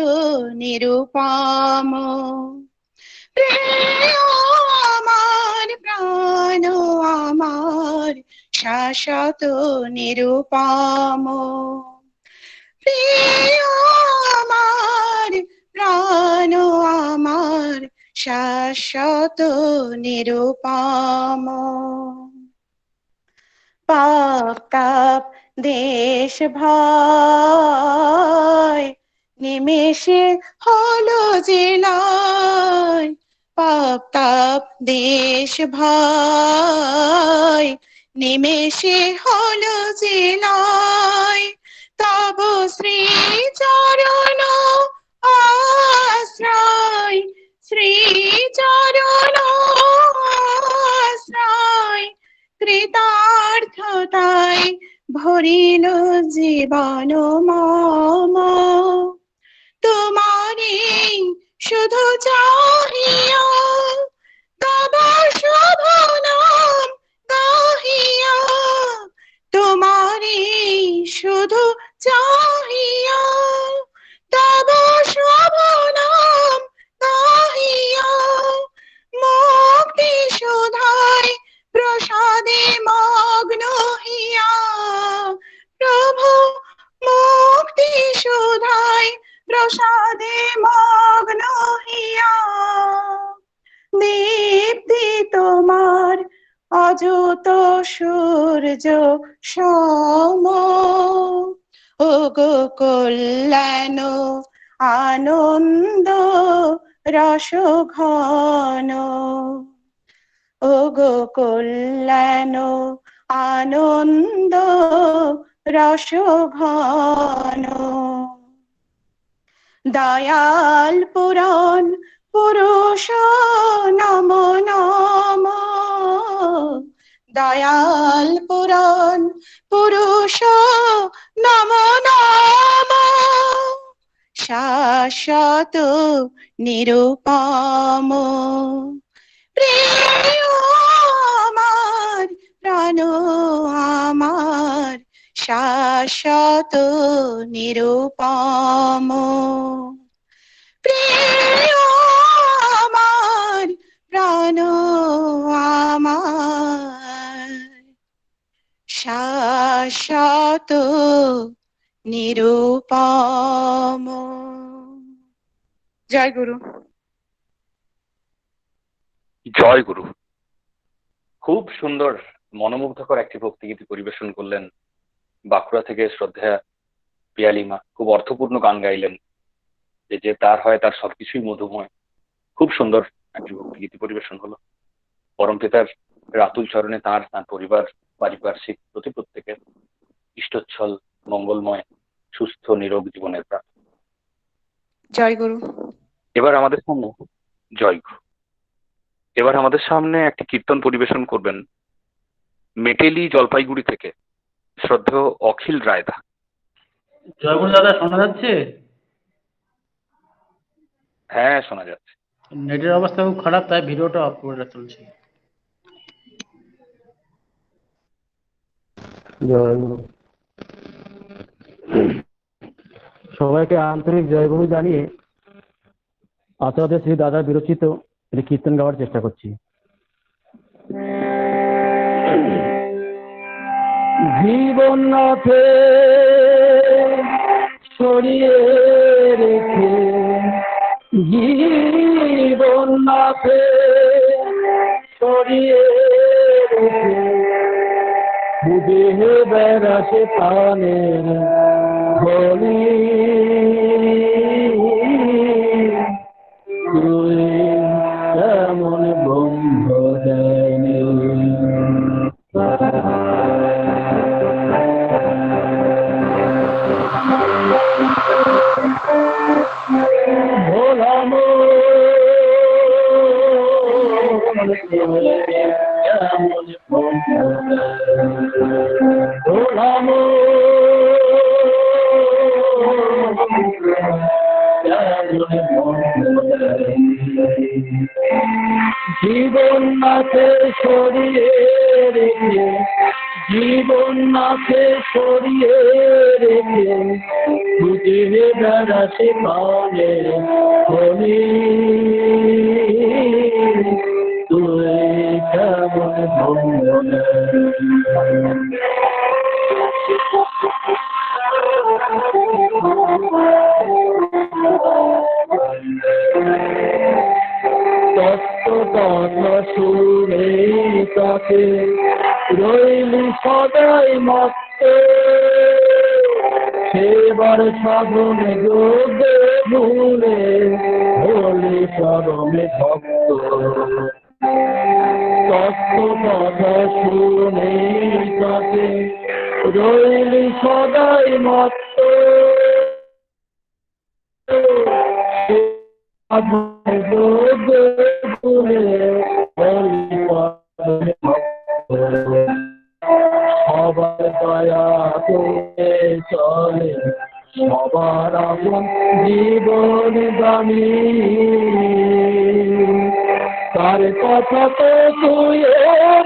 নিরুপম প্রিয় আমার প্রাণ আমার শাশ্বত নিরুপম প্রিয় আমার প্রাণ আমার শাশ্বত নিরুপম পাপ তাপ দেশ ভয় নিমেষে হলো জেলায় পাপ তাপ দেশ ভয় নিমেষে হলো জেলায় তব শ্রী চরণ আশ্রয় শ্রী চরণ আশ্রয় কৃতার্থতায় ভরিল জীবন মম তোমারে শুধু চাহিয়া তব শুভ নাম গাহিয়া তোমারে শুধু চাহিয়া তব শুভ নাম গাহিয়া মুক্তি সুধায় প্রসাদে মগ্ন হিয়া প্রভু মুক্তি সুধায় প্রসাদে মগ্ন হিয়া দীপ্তি তোমার অযুত সূর্য সম ও গো কল্যাণ আনন্দ রস ঘন ও গো কল্যাণ আনন্দ রস ঘন দয়াল পুরাণ পুরুষ নমো নম দয়াল পুরাণ পুরুষ নমো নম শাশ্বত নিরুপম প্রিয় আমার প্রাণ আমার শাশ্বত নিরুপম প্রিয় আমার প্রাণ আমার শাশ্বত নিরুপম জয় গুরু জয় গুরু। খুব সুন্দর মনোমুগ্ধকর একটি ভক্তিগীতি পরিবেশন করলেন বাঁকুড়া থেকে শ্রদ্ধা পিয়ালিমা। খুব অর্থপূর্ণ গান গাইলেন, যে তার হয় তার সবকিছুই মধুময়। খুব সুন্দর একটি ভক্তিগীতি পরিবেশন হলো। পরম পিতার রাতুল চরণে তার পরিবার পারিপার্শ্বিক প্রত্যেকের ইষ্টচ্ছল মঙ্গলময় সুস্থ নিরোগ জীবনের প্রার্থনা। জয় গুরু। এবার আমাদের সামনে জয় গুরু। এবার আমাদের সামনে একটি কীর্তন পরিবেশন করবেন মেটেলি জলপাইগুড়ি থেকে শ্রদ্ধেয় অখিল রায়দা। জয়গুরু দাদা, শোনা যাচ্ছে? হ্যাঁ, শোনা যাচ্ছে। নেটের অবস্থা খুব খারাপ, তাই ভিডিওটা অফ করে চলছে। জয়গুরু। সবাইকে আন্তরিক জয়গুরু জানিয়ে আচার্য শ্রী দাদার বিরচিত একটি কীর্তন গাওয়ার চেষ্টা করছি। জীবন নাথে সরিয়ে রেখে জীবন নাথে সরিয়ে রেখে বুঝে বেড়াছে প্রাণের বলি এমন বন্ধ দেয়নি। ভোলাম কেমন ভোলাম জীবন নাথে সরিয়ে রেখে জীবন নাথে সরিয়ে রেখে খুঁজে বেড়াতে পারে হলি তুই কেমন তত্ত্ব শুনে তাকে রইলি সদাই মত্ত সেবার সাধনে যোগে ভুলে হলি চরমে ভক্ত তত্ত্ব কথা শুনে তাকে রইলি সদাই মত্ত যোগে ভুলে হলি চরমে ভক্ত সবার দয়া করে চলে সবার আপন জীবন দামি তার কথা তো তুই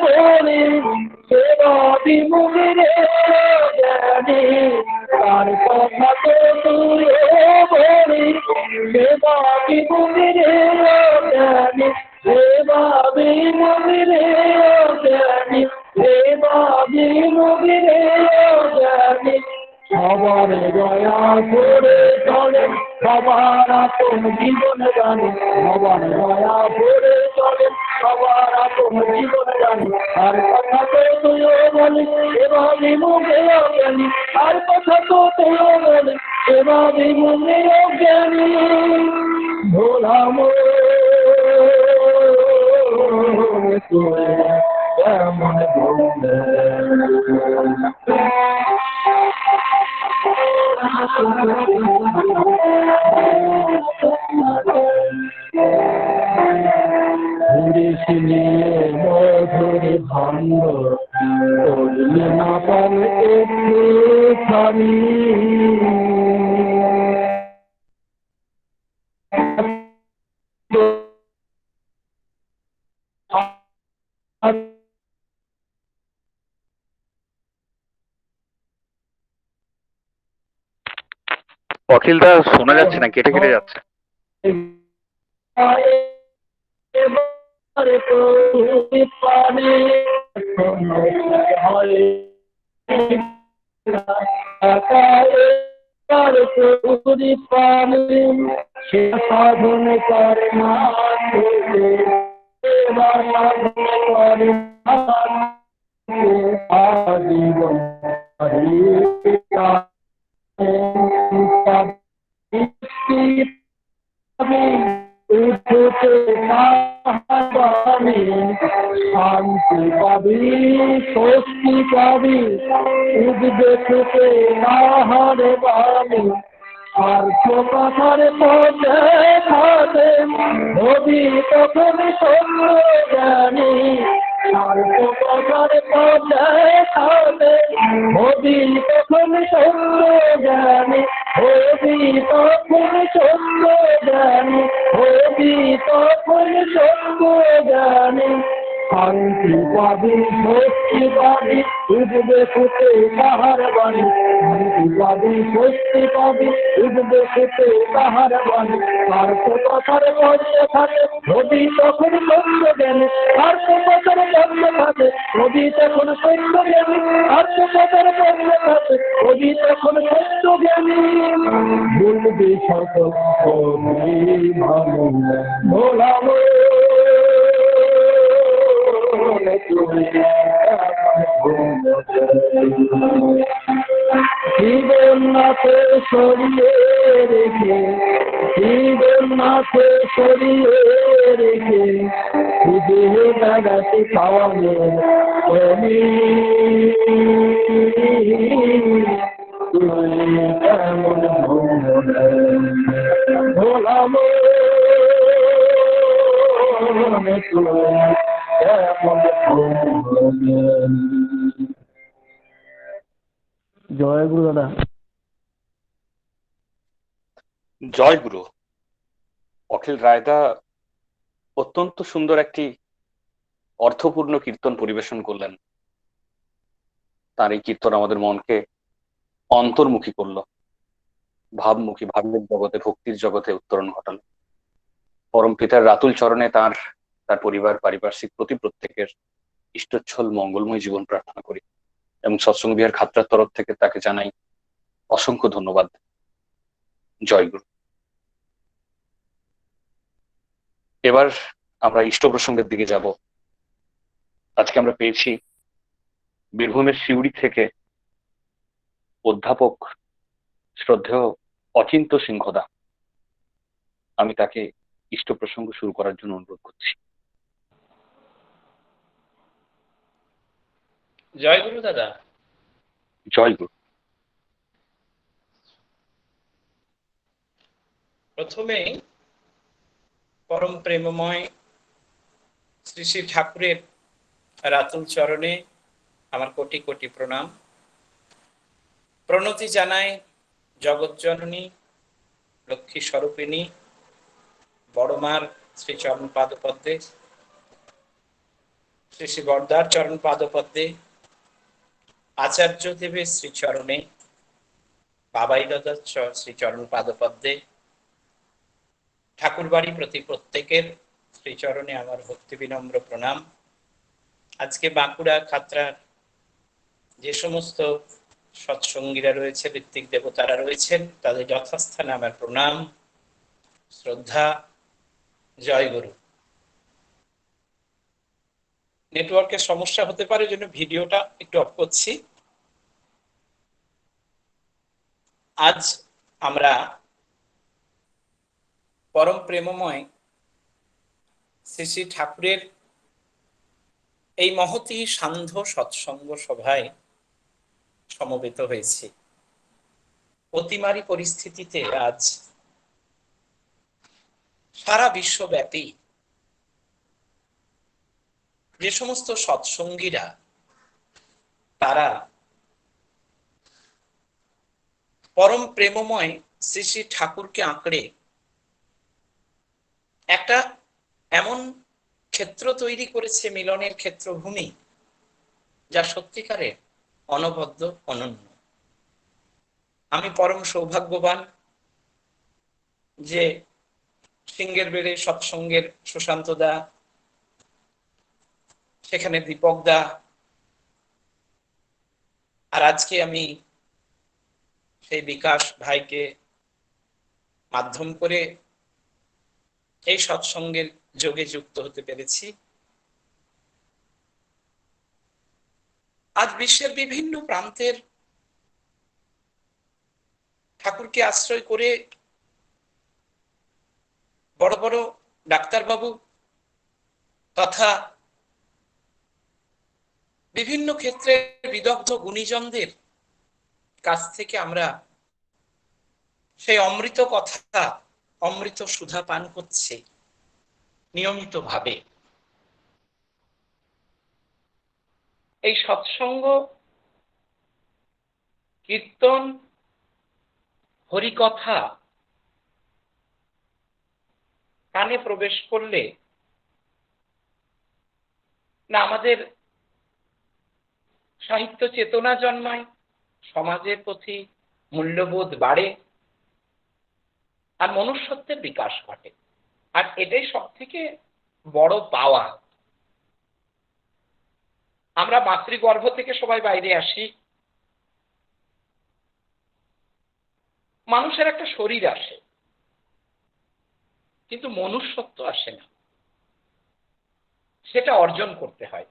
বলি সেবা বিমুখে জানি তার কথা তো তুই বলি সেবা বিমুখে জানি সেবা বিমুখে জানি সেবা বিমুখে জানি সবার দয়া করে চলে সবার আপন জীবন জানি সবার দয়া করে চলে সবার আপন জীবন জানি আর কথা তো তুইও বলি এভাবে মুখে জ্ঞানী আর কথা তো তুইও বলি এভাবে মুখে জ্ঞানী ভোলাম তুই কেমন ভোলে মধুরে ভাঙ্গ করলে না পারে একটু খানি অখিলদা শোনা যাচ্ছে না, কেটে কেটে যাচ্ছে। সাধন করে না জীবন শান্তি পাবি স্বস্তি পাবি উঠবে থেকে নাহারে পাবি স্বার্থ কথার পথে খাতে হবি তখন সত্য জানি স্বার্থ কথার পথে খাতে হবি তখন সত্য জানি হবি তখন সত্য জানি হবি তখন সত্য জানি শান্তি পাবি স্বস্তি পাবি উঠবে ফুটে তাহার বাণী শান্তি পাবি স্বস্তি পাবি উঠবে ফুটে তাহার বাণী আর তো কথার বন্ধ থাকে নদী তখন সত্য জ্ঞানী আর তো কথার বন্ধ থাকে নদী তখন সত্য জ্ঞানী আর তো কথার বন্ধ থাকে নদী তখন সত্য জ্ঞানী বলবি সকল ভালো ভোলাম জীবন নাথে সরিয়ে রেখে জীবন নাথে সরিয়ে রেখে খুঁজে বেড়াতে পাওয়ালে তুমি কেমন ভোলাম জয় গুরু দাদা। জয় গুরু। অখিল রায়দা অত্যন্ত সুন্দর একটি অর্থপূর্ণ কীর্তন পরিবেশন করলেন। তার এই কীর্তন আমাদের মনকে অন্তর্মুখী করলো, ভাবমুখী, ভাবের জগতে, ভক্তির জগতে উত্তরণ ঘটালো। পরম পিতার রাতুল চরণে তার তার পরিবার, পারিপার্শ্বিক প্রত্যেকের ইষ্টচ্ছল মঙ্গলময় জীবন প্রার্থনা করি এবং সৎসঙ্গ বিহার খাতড়ার তরফ থেকে তাকে জানাই অসংখ্য ধন্যবাদ। জয় গুরু। এবার আমরা ইষ্ট প্রসঙ্গের দিকে যাব। আজকে আমরা পেয়েছি বীরভূমের সিউড়ি থেকে অধ্যাপক শ্রদ্ধেয় অচিন্ত সিংহদা। আমি তাকে ইষ্ট প্রসঙ্গ শুরু করার জন্য অনুরোধ করছি। জয় গুরু দাদা। জয় গুরু। প্রথমে পরম প্রেমময় শ্রী শ্রী ঠাকুরের রাতুল চরণে আমার কোটি কোটি প্রণাম। প্রণতি জানাই জগৎজননী লক্ষ্মী স্বরূপিণী বড়মার শ্রী চরণ পাদপদ্মে, শ্রী শ্রী বরদার চরণ পাদপদ্মে, আচার্য দেবের শ্রীচরণে, বাবাই দাদার শ্রীচরণ পাদপদ্মে, ঠাকুর বাড়ি প্রতি প্রত্যেকের শ্রীচরণে আমার ভক্তি বিনম্র প্রণাম। আজকে বাঁকুড়া খাতড়ার যে সমস্ত সৎসঙ্গীরা রয়েছে, ঋত্বিক দেবতারা রয়েছেন, তাদের যথাস্থানে আমার প্রণাম, শ্রদ্ধা। জয় গুরু। নেটওয়ার্কের সমস্যা হতে পারে, জন্য ভিডিওটা একটু অফ করছি। আজ আমরা পরম প্রেমময় শ্রী শ্রী ঠাকুরের এই মহতী সান্ধ্য সৎসঙ্গ সভায় সমবেত হয়েছি। অতিমারী পরিস্থিতিতে আজ সারা বিশ্বব্যাপী যে সমস্ত সৎসঙ্গীরা তারা পরম প্রেমময় শ্রী শ্রী ঠাকুরকে আঁকড়ে একটা এমন ক্ষেত্র তৈরি করেছে, মিলনের ক্ষেত্রভূমি, যা সত্যিকারের অনবদ্য, অনন্য। আমি পরম সৌভাগ্যবান যে সিংহের বেড়ে সৎসঙ্গের সুশান্ত দা, সেখানে দীপক দা, আর আজকে আমি সেই বিকাশ ভাইকে মাধ্যম করে এই সৎসঙ্গের যোগে যুক্ত হতে পেরেছি। আজ বিশ্বের বিভিন্ন প্রান্তের ঠাকুরকে আশ্রয় করে বড় বড় ডাক্তারবাবু তথা বিভিন্ন ক্ষেত্রে বিদগ্ধ গুণীজনদের কাছ থেকে আমরা সেই অমৃত কথা, অমৃত সুধা পান করছে নিয়মিত ভাবে। এই সৎসঙ্গ, কীর্তন, হরিকথা কানে প্রবেশ করলে না আমাদের সাহিত্য চেতনা জন্মায়, সমাজের প্রতি মূল্যবোধ বাড়ে, আর মনুষ্যত্বের বিকাশ ঘটে। আর এটাই সব থেকে বড় পাওয়া। আমরা মাতৃগর্ভ থেকে সবাই বাইরে আসি, মানুষের একটা শরীর আসে, কিন্তু মনুষ্যত্ব আসে না। সেটা অর্জন করতে হয়।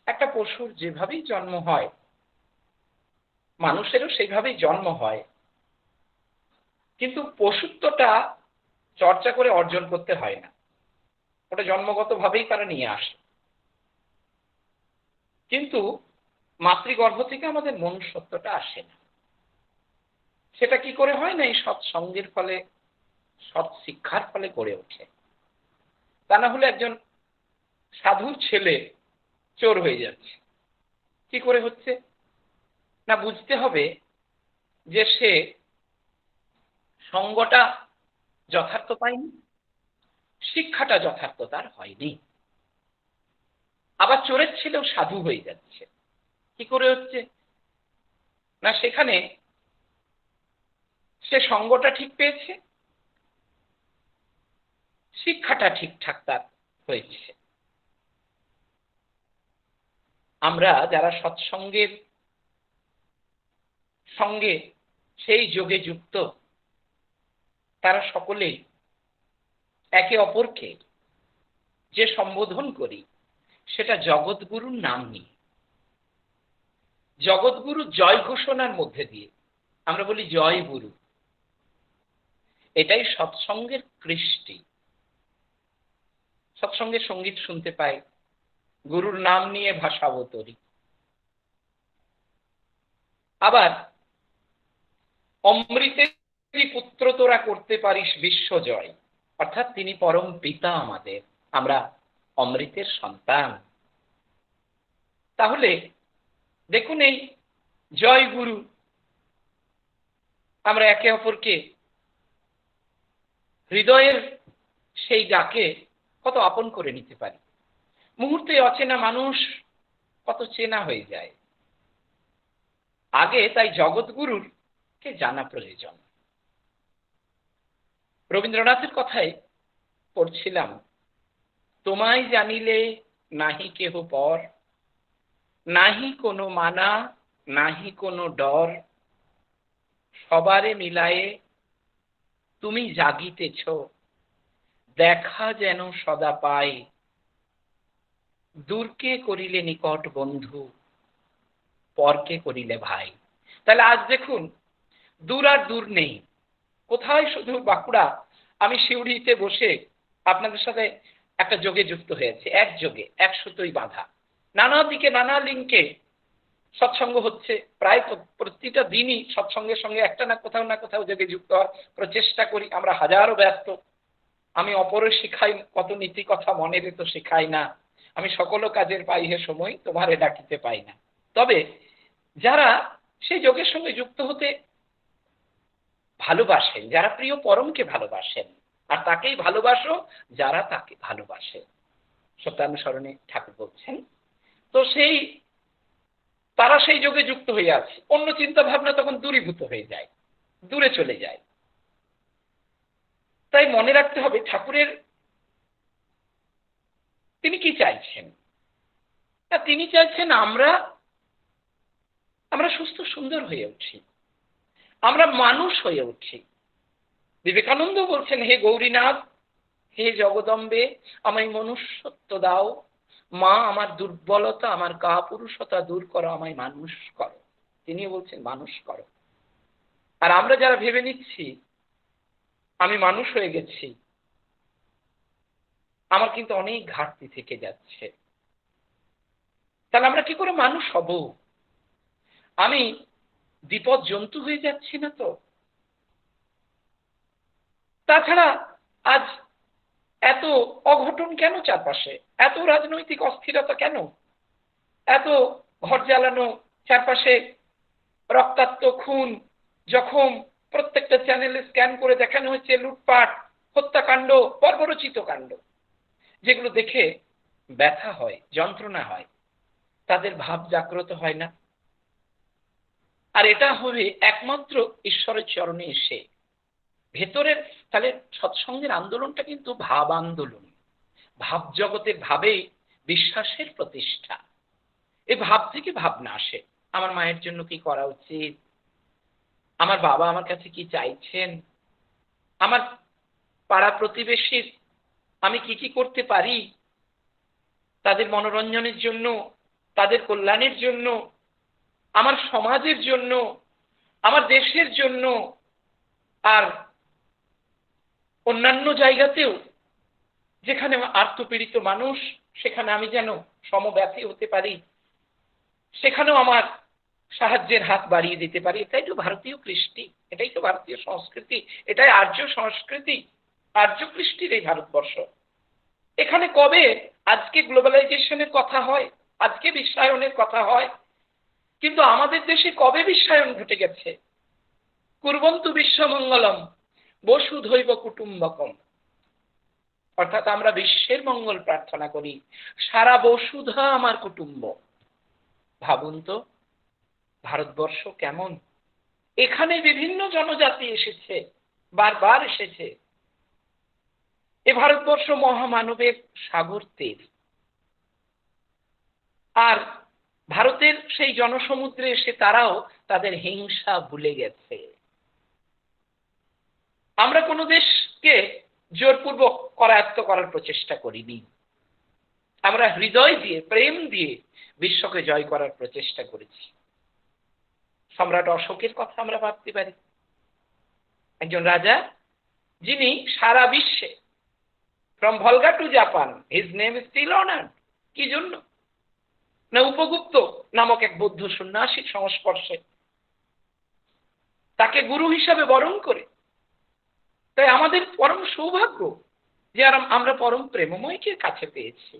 একটা পশুর যেভাবেই জন্ম হয়, মানুষেরও সেইভাবেই জন্ম হয়, কিন্তু পশুত্বটা চর্চা করে অর্জন করতে হয় না, ওটা জন্মগতভাবেই তারা নিয়ে আসে। কিন্তু মাতৃগর্ভ থেকে আমাদের মনুষ্যত্বটা আসে না। সেটা কি করে হয় না? এই সৎসঙ্গের ফলে, সৎ শিক্ষার ফলে গড়ে ওঠে। তা না হলে একজন সাধুর ছেলে চোর হয়ে যাচ্ছে। কি করে হচ্ছে না, বুঝতে হবে যে সে সঙ্গটা যথার্থ পায়নি, শিক্ষাটা যথার্থ তার হয়নি। আবার চোরের ছেলেও সাধু হয়ে যাচ্ছে। কি করে হচ্ছে না, সেখানে সে সঙ্গটা ঠিক পেয়েছে, শিক্ষাটা ঠিকঠাক তার হয়েছে। আমরা যারা সৎসঙ্গের সঙ্গে সেই যোগে যুক্ত, তারা সকলেই একে অপরকে যে সম্বোধন করি সেটা জগৎগুরুর নাম নিয়ে, জগৎগুরু জয় ঘোষণার মধ্যে দিয়ে আমরা বলি জয় গুরু। এটাই সৎসঙ্গের কৃষ্টি। সৎসঙ্গের সঙ্গীত শুনতে পাই, গুরুর নাম নিয়ে ভাষাবতরি। আবার অমৃতেরই পুত্র তোরা করতে পারিস বিশ্বজয়, অর্থাৎ তিনি পরম পিতা আমাদের, আমরা অমৃতের সন্তান। তাহলে দেখুন, এই জয় গুরু আমরা একে অপরকে হৃদয়ের সেই ডাকে কত আপন করে নিতে পারি। মুহূর্তে অচেনা মানুষ কত চেনা হয়ে যায়। আগে তাই জগৎগুরুর কে জানা প্রয়োজন। রবীন্দ্রনাথের কথায় পড়ছিলাম, তোমায় জানিলে নাহি কেহ পর, নাহি কোনো মানা নাহি কোনো ডর, সবারে মিলায়ে তুমি জাগিতেছ, দেখা যেন সদা পাই, দূরকে করিলে নিকট বন্ধু, পরকে করিলে ভাই। তাহলে আজ দেখুন, দূর আর দূর নেই, কোথায় শুধু বাঁকুড়া। আমি সিউড়িতে বসে আপনাদের সাথে একটা যোগে যুক্ত হয়েছে, এক যোগে, এক সুতোই বাঁধা। নানা দিকে নানা লিঙ্কে সৎসঙ্গ হচ্ছে, প্রায় প্রতিটা দিনই সৎসঙ্গের সঙ্গে একটা না কোথাও যোগে যুক্ত হওয়ার প্রচেষ্টা করি। আমরা হাজারো ব্যস্ত। আমি অপরের শিখাই কত নীতি কথা, মনে রে তো শিখাই না। আমি সকল কাজের পাই হে সময়, তোমারে ডাকিতে পাই না। তবে যারা সেই যোগের সঙ্গে যুক্ত হতে ভালোবাসেন, যারা প্রিয় পরমকে ভালোবাসেন, আর তাকেই ভালোবাসো যারা তাকে ভালোবাসে, সত্যানুসরণে ঠাকুর বলছেন, তো তারা সেই যোগে যুক্ত হয়ে আছে। অন্য চিন্তা ভাবনা তখন দূরীভূত হয়ে যায়, দূরে চলে যায়। তাই মনে রাখতে হবে ঠাকুরের তিনি কি চাইছেন। তিনি চাইছেন আমরা সুস্থ সুন্দর হয়ে উঠি, আমরা মানুষ হয়ে উঠি। বিবেকানন্দ বলছেন, হে গৌরীনাথ, হে জগদম্বে, আমায় মনুষ্যত্ব দাও, মা আমার দুর্বলতা, আমার কাপুরুষতা দূর করো, আমায় মানুষ করো। তিনি বলছেন মানুষ করো। আর আমরা যারা ভেবে নিচ্ছি আমি মানুষ হয়ে গেছি, আমার কিন্তু অনেক ঘাটতি থেকে যাচ্ছে। তাহলে আমরা কি করে মানুষ হব? আমি বিপদ জন্তু হয়ে যাচ্ছি না তো? তাছাড়া আজ এত অঘটন কেন চারপাশে? এত রাজনৈতিক অস্থিরতা কেন? এত ঘর জ্বালানো, চারপাশে রক্তাক্ত, খুন, জখম, প্রত্যেকটা চ্যানেলে স্ক্যান করে দেখানো হচ্ছে লুটপাট, হত্যাকাণ্ড, বর্বরচিত কাণ্ড। যেগুলো দেখে ব্যথা হয়, যন্ত্রণা হয়, তাদের ভাব জাগ্রত হয় না। আর এটা হবে একমাত্র ঈশ্বরের চরণে এসে। ভেতরের তাহলে সৎসঙ্গের আন্দোলনটা কিন্তু ভাব আন্দোলন। ভাব জগতের ভাবেই বিশ্বাসের প্রতিষ্ঠা। এই ভাব থেকে ভাবনা আসে, আমার মায়ের জন্য কি করা উচিত, আমার বাবা আমার কাছে কি চাইছেন, আমার পাড়া প্রতিবেশীর আমি কি কি করতে পারি তাদের মনোরঞ্জনের জন্য, তাদের কল্যাণের জন্য, আমার সমাজের জন্য, আমার দেশের জন্য, আর অন্যান্য জায়গাতেও যেখানে আর্তপীড়িত মানুষ, সেখানে আমি যেন সমব্যথী হতে পারি, সেখানেও আমার সাহায্যের হাত বাড়িয়ে দিতে পারি। এটাই তো ভারতীয় কৃষ্টি, এটাই তো ভারতীয় সংস্কৃতি, এটাই আর্য সংস্কৃতি, আর্য কৃষ্টির এই ভারতবর্ষ। এখানে কবে আজকে গ্লোবালাইজেশনের কথা হয়, আজকে বিশ্বায়নের কথা হয়, কিন্তু আমাদের দেশে কবে বিশ্বায়ন ঘটে গেছে? কুর্বন্তু বিশ্বমঙ্গলম বসুধৈব কুটুম্বকম, অর্থাৎ আমরা বিশ্বের মঙ্গল প্রার্থনা করি, সারা বসুধা আমার কুটুম্ব। ভাবুন তো ভারতবর্ষ কেমন, এখানে বিভিন্ন জনজাতি এসেছে, বারবার এসেছে। এ ভারতবর্ষ মহামানবের সাগর তীর, আর ভারতের সেই জনসমুদ্রে এসে তারাও তাদের হিংসা ভুলে গেছে। আমরা কোনো দেশকে জোরপূর্বক করায়ত্ত করার প্রচেষ্টা করিনি, আমরা হৃদয় দিয়ে, প্রেম দিয়ে বিশ্বকে জয় করার প্রচেষ্টা করেছি। সম্রাট অশোকের কথা আমরা ভাবতে পারি, একজন রাজা যিনি সারা বিশ্বে, from Volga to Japan, his name is still honoured. কি জন্য? না উপগুপ্ত নামক এক বৌদ্ধ সন্ন্যাসীর সংস্পর্শে, তাকে গুরু হিসাবে বরণ করে। তাই আমাদের পরম সৌভাগ্য যে আমরা পরম প্রেমময়কে কাছে পেয়েছি।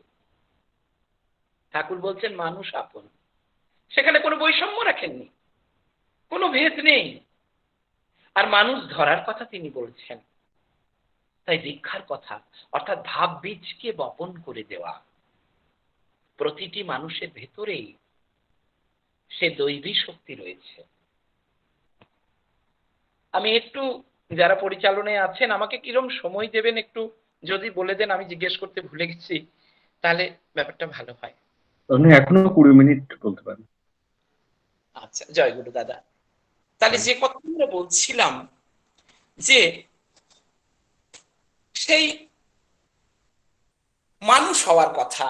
ঠাকুর বলছেন মানুষ আপন, সেখানে কোনো বৈষম্য রাখেননি, কোনো ভেদ নেই। আর মানুষ ধরার কথা তিনি বলছেন। তাই দীক্ষার কথা, অর্থাৎ ভাব বীজকে বপন করে দেওয়া। প্রতিটি মানুষের ভেতরেই সে দৈবী শক্তি রয়েছে। আমি একটু, যারা পরিচালনায় আছেন আমাকে কিরকম সময় দেবেন একটু যদি বলে দেন, আমি জিজ্ঞেস করতে ভুলে গেছি, তাহলে ব্যাপারটা ভালো হয়। এখনো 20 মিনিট বলতে পারেন। আচ্ছা, জয় গুরু দাদা। তাহলে যে কথা আমরা বলছিলাম যে সেই মানুষ হওয়ার কথা,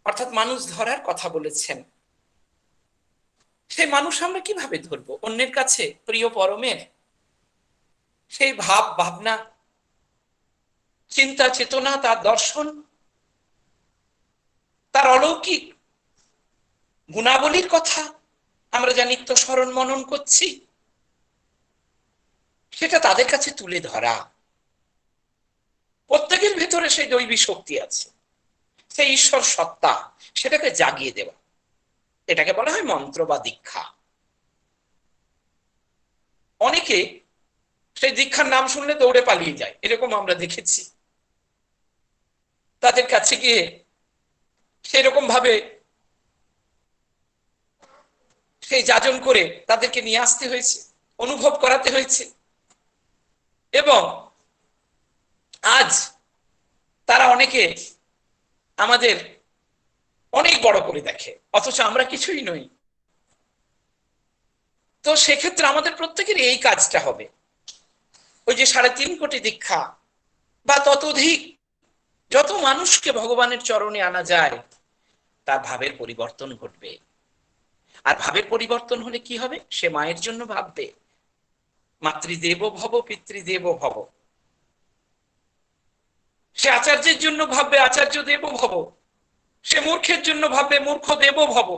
অর্থাৎ মানুষ ধরার কথা বলেছেন। সেই মানুষ আমরা কিভাবে ধরবো? অন্যের কাছে প্রিয় পরমের সেই ভাব ভাবনা, চিন্তা চেতনা, তার দর্শন, তার অলৌকিক গুণাবলীর কথা আমরা যা নিত্য স্মরণ মনন করছি, সেটা তাদের কাছে তুলে ধরা। প্রত্যেকের ভেতরে সেই দৈবী শক্তি আছে, সেই ঈশ্বর সত্তা, সেটাকে জাগিয়ে দেওয়া, এটাকে বলা হয় মন্ত্র বা দীক্ষা। অনেকে সেই দীক্ষার নাম শুনলে দৌড়ে পালিয়ে যায়, এরকম আমরা দেখেছি। তাদের কাছে গিয়ে সেরকম ভাবে সেই যাজন করে তাদেরকে নিয়ে আসতে হয়েছে, অনুভব করাতে হয়েছে, এবং আজ তারা অনেকে আমাদের অনেক বড় করে দেখে, অথচ আমরা কিছুই নই। তো সেক্ষেত্রে আমাদের প্রত্যেকের এই কাজটা হবে, ওই যে 3.5 কোটি দীক্ষা বা ততোধিক যত মানুষকে ভগবানের চরণে আনা যায়, তার ভাবের পরিবর্তন ঘটবে। আর ভাবের পরিবর্তন হলে কি হবে? সে মায়ের জন্য ভাববে, মাতৃদেব ভব পিতৃদেব ভব। সে আচার্যের জন্য ভাববে, আচার্য দেব ভব। সে মূর্খের জন্য ভাববে, মূর্খ দেব ভব।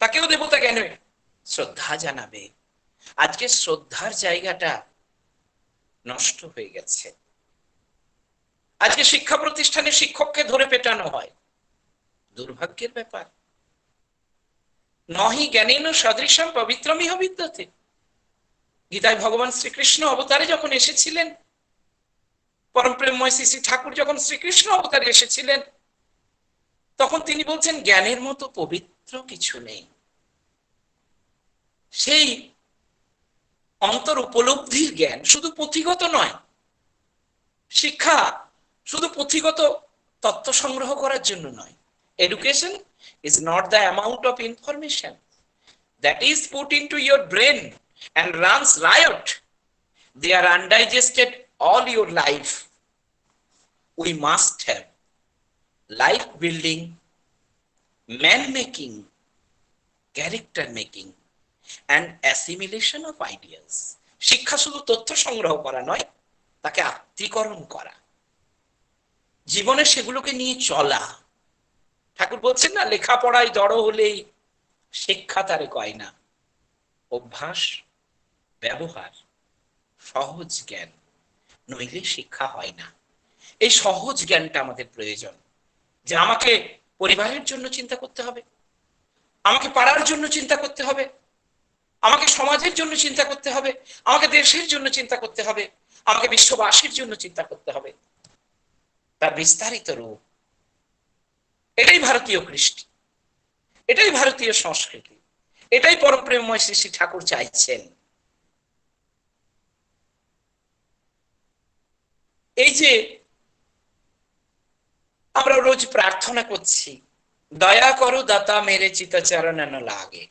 তাকেও দেবতা জ্ঞান শ্রদ্ধা জানাবে। আজকে শ্রদ্ধার জায়গাটা নষ্ট হয়ে গেছে। আজকে শিক্ষা প্রতিষ্ঠানে শিক্ষককে ধরে পেটানো হয়, দুর্ভাগ্যের ব্যাপার। নহি জ্ঞানেন সদৃশম পবিত্রমিহ বিদ্যতে। গীতায় ভগবান শ্রীকৃষ্ণ অবতারে যখন এসেছিলেন, পরম প্রেমময় শ্রী শ্রী ঠাকুর যখন শ্রীকৃষ্ণ অবতারে এসেছিলেন, তখন তিনি বলছেন জ্ঞানের মতো পবিত্র কিছু নেই। সেই অন্তর উপলব্ধির জ্ঞান শুধু পুঁথিগত নয়। শিক্ষা শুধু পুঁথিগত তত্ত্ব সংগ্রহ করার জন্য নয়। Education is not the amount of information that is put into your brain and runs riot. They are undigested all your life. We must have life building, man making, character making and assimilation of ideas. শিক্ষা শুধু তথ্য সংগ্রহ করা নয়, তাকে আত্মীকরণ করা, জীবনে সেগুলোকে নিয়ে চলা। ঠাকুর বলছেন না, লেখাপড়ায় জড়ো হলেই শিক্ষা তারে কয় না। অভ্যাস, ব্যবহার, সহজ জ্ঞান নইলে শিক্ষা হয় না। এই সহজ জ্ঞানটা আমাদের প্রয়োজন। যে আমাকে পরিবারের জন্য চিন্তা করতে হবে, আমাকে পাড়ার জন্য চিন্তা করতে হবে, আমাকে সমাজের জন্য চিন্তা করতে হবে, আমাকে দেশের জন্য চিন্তা করতে হবে, আমাকে বিশ্ববাসীর জন্য চিন্তা করতে হবে। তার বিস্তারিত রূপ। এটাই ভারতীয় কৃষ্টি, এটাই ভারতীয় সংস্কৃতি, এটাই পরম প্রেমময় শ্রী শ্রী ঠাকুর চাইছেন। এই যে আমরা রোজ প্রার্থনা করছি, দয়া করো দাতা মেরে চিতাচরণ লাগে,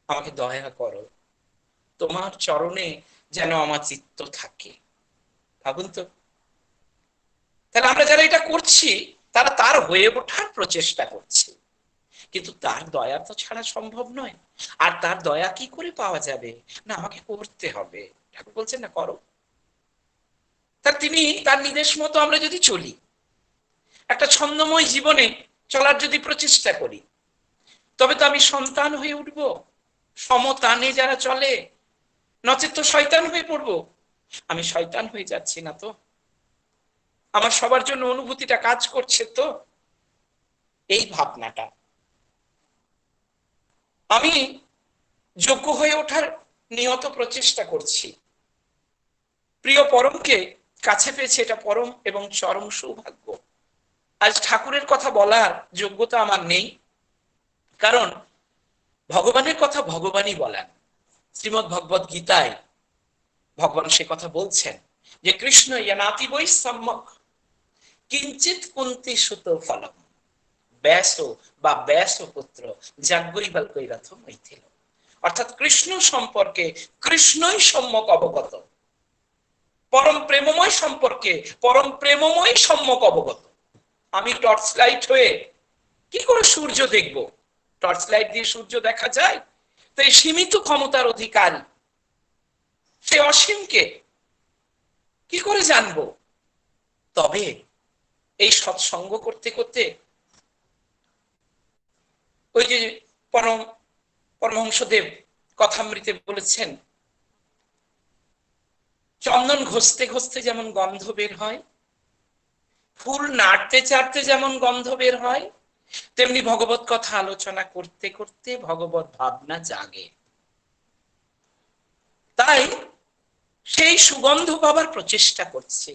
আমাকে দয়া করো, তোমার চরণে যেন আমার চিত্ত থাকে। ভাবুন তো, তাহলে আমরা যারা এটা করছি তারা তার হয়ে ওঠার প্রচেষ্টা করছে, কিন্তু তার দয়া তো ছাড়া সম্ভব নয়। আর তার দয়া কি করে পাওয়া যাবে? না, আমাকে করতে হবে। ঠাকুর বলছেন না, করো। তার তিনি তার নির্দেশ মতো আমরা যদি চলি, একটা ছন্দময় জীবনে চলার যদি প্রচেষ্টা করি, তবে তো আমি সন্তান হয়ে উঠব। সমতানে যারা চলে, নচেত তো শয়তান হয়ে পড়বো। আমি শয়তান হয়ে যাচ্ছি না তো? আমার সবার জন্য অনুভূতিটা কাজ করছে তো? এই ভাবনাটা, আমি যোগ্য হয়ে ওঠার নিয়ত প্রচেষ্টা করছি। প্রিয় পরমকে কাছে পেয়েছে, এটা পরম এবং চরম সৌভাগ্য। আজ ঠাকুরের কথা বলার যোগ্যতা আমার নেই, কারণ ভগবানের কথা ভগবানই বলেন। শ্রীমদ্ ভগবত গীতায় ভগবান সে কথা বলছেন যে কৃষ্ণ ইয়ানাতি বৈ সম্যক কিঞ্চিত কুন্তি সুত ফলম ব্যাস বা ব্যাস পুত্র যাজ্ঞৈবাল কৈরাথ মৈথিল। অর্থাৎ কৃষ্ণ সম্পর্কে কৃষ্ণই সম্যক অবগত, পরম প্রেমময় সম্পর্কে পরম প্রেমময় সম্যক অবগত। আমি টর্চ লাইট হয়ে কি করে সূর্য দেখব? টর্চ লাইট দিয়ে সূর্য দেখা যায়? তো এই সীমিত ক্ষমতার অধিকারী সে অসীমকে কি করে জানবো? তবে এই সৎসঙ্গ করতে করতে, ওই যে পরমহংসদেব কথামৃতে বলেছেন, চন্দন ঘষতে ঘষতে যেমন গন্ধ বের হয়, ফুল নাড়তে চাড়তে যেমন গন্ধ বের হয়, তেমনি ভগবত কথা আলোচনা করতে করতে ভগবত ভাবনা জাগে। তাই সেই সুগন্ধ পাবার প্রচেষ্টা করছি,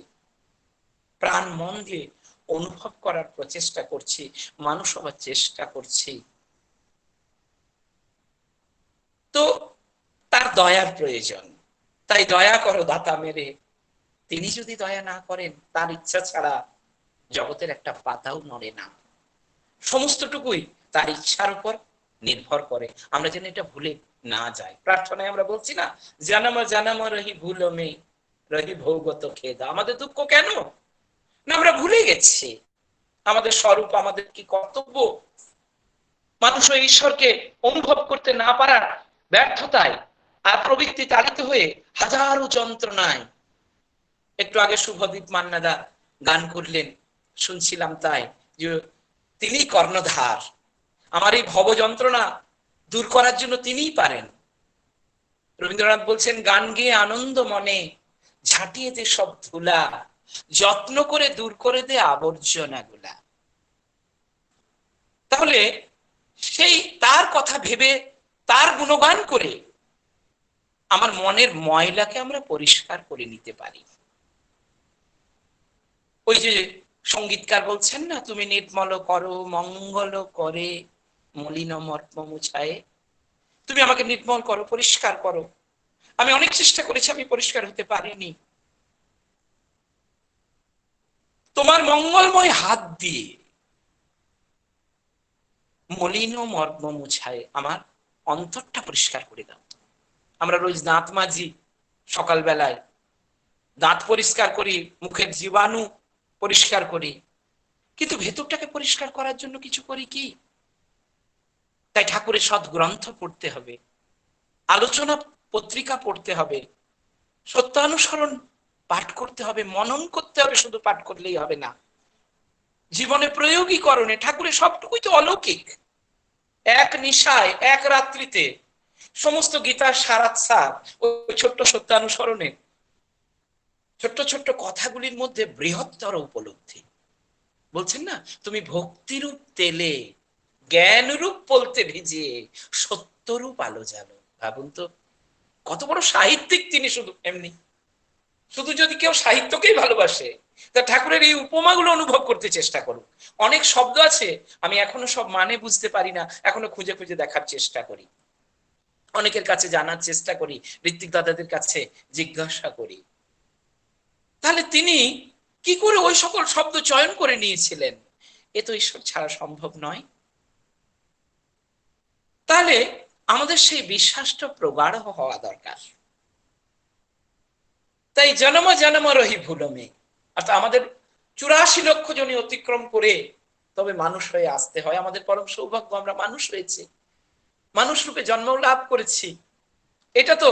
প্রাণ মন দিয়ে অনুভব করার প্রচেষ্টা করছি, মানুষ হবার চেষ্টা করছি। তো তার দয়ার প্রয়োজন। তাই দয়া করো দাতা মেরে। তিনি যদি দয়া না করেন, তার ইচ্ছা ছাড়া জগতের একটা পাতাও নড়ে না। সমস্তটুকুই তার ইচ্ছার উপর নির্ভর করে। আমরা যেন এটা ভুলে না যাই। প্রার্থনায় আমরা বলছি না, জানামা জানামা রহি ভুল মে রহি ভৌগত খেদা। আমাদের দুঃখ কেন না? আমরা ভুলে গেছি আমাদের স্বরূপ, আমাদের কি কর্তব্য। মানুষ ওই ঈশ্বরকে অনুভব করতে না পারার ব্যর্থতায় আর প্রবৃত্তি তাড়িত হয়ে হাজারো যন্ত্রণায়। একটু আগে শুভদীপ মান্নাদা গান করলেন, শুনছিলাম, তাই যে তিনি কর্ণধার। আমার এই ভব যন্ত্রণা দূর করার জন্য তিনিই পারেন। রবীন্দ্রনাথ বলছেন, গান গেয়ে আনন্দ মনে ঝাঁটিয়ে দে সব ধুলা, যত্ন করে দূর করে দে আবর্জনা গুলা। তাহলে সেই তার কথা ভেবে, তার গুণগান করে আমার মনের ময়লাকে আমরা পরিষ্কার করে নিতে পারি। ওই যে সঙ্গীতকার বলছেন না, তুমি নির্মল করো মঙ্গল করে মলিন মর্ম মুছায়ে। তুমি আমাকে নির্মল করো, পরিষ্কার করো। আমি অনেক চেষ্টা করেছি, আমি পরিষ্কার হতে পারিনি। তোমার মঙ্গলময় হাত দিয়ে মলিন মর্ম মুছায়ে আমার অন্তরটা পরিষ্কার করে দাও। আমরা রোজ দাঁত মাজি, সকালবেলায় দাঁত পরিষ্কার করি, মুখের জীবাণু পরিষ্কার করি, কিন্তু ভেতরটাকে পরিষ্কার করার জন্য কিছু করি কি? তাই ঠাকুরের সৎ গ্রন্থ পড়তে হবে, আলোচনা পত্রিকা পড়তে হবে, সত্যানুসরণ পাঠ করতে হবে, মনন করতে হবে। শুধু পাঠ করলেই হবে না, জীবনে প্রয়োগীকরণে। ঠাকুরের সবটুকুই তো অলৌকিক। এক নিশায়, এক রাত্রিতে সমস্ত গীতার সারাৎসার ওই ছোট্ট সত্যানুসরণে, ছোট্ট ছোট্ট কথাগুলির মধ্যে বৃহত্তর উপলব্ধি। বলছেন না, তুমি ভক্তিরূপ তেলে জ্ঞানরূপ বলতে ভিজিয়ে সত্যরূপ আলো জ্বালো। ভাবুন তো কত বড় সাহিত্যিক তিনি। শুধু এমনি শুধু যদি কেউ সাহিত্যকেই ভালোবাসে, তা ঠাকুরের এই উপমাগুলো অনুভব করতে চেষ্টা করুন। অনেক শব্দ আছে আমি এখনো সব মানে বুঝতে পারি না, এখনো খুঁজে খুঁজে দেখার চেষ্টা করি, অনেকের কাছে জানার চেষ্টা করি, ঋত্বিক দাদাদের কাছে জিজ্ঞাসা করি। তাহলে তিনি কি করে ওই সকল শব্দ চয়ন করে নিয়েছিলেন? এ তো ঈশ্বর ছাড়া সম্ভব নয়। তাহলে আমাদের সেই বিশ্বাসটা প্রগাঢ় হওয়া দরকার। তাই জন্ম জন্ম রহি ভুলমে, অর্থাৎ আমাদের 84 লক্ষ জনই অতিক্রম করে তবে মানুষ হয়ে আসতে হয়। আমাদের পরম সৌভাগ্য, আমরা মানুষ হয়েছে, মানুষ রূপে জন্ম লাভ করেছি। এটা তো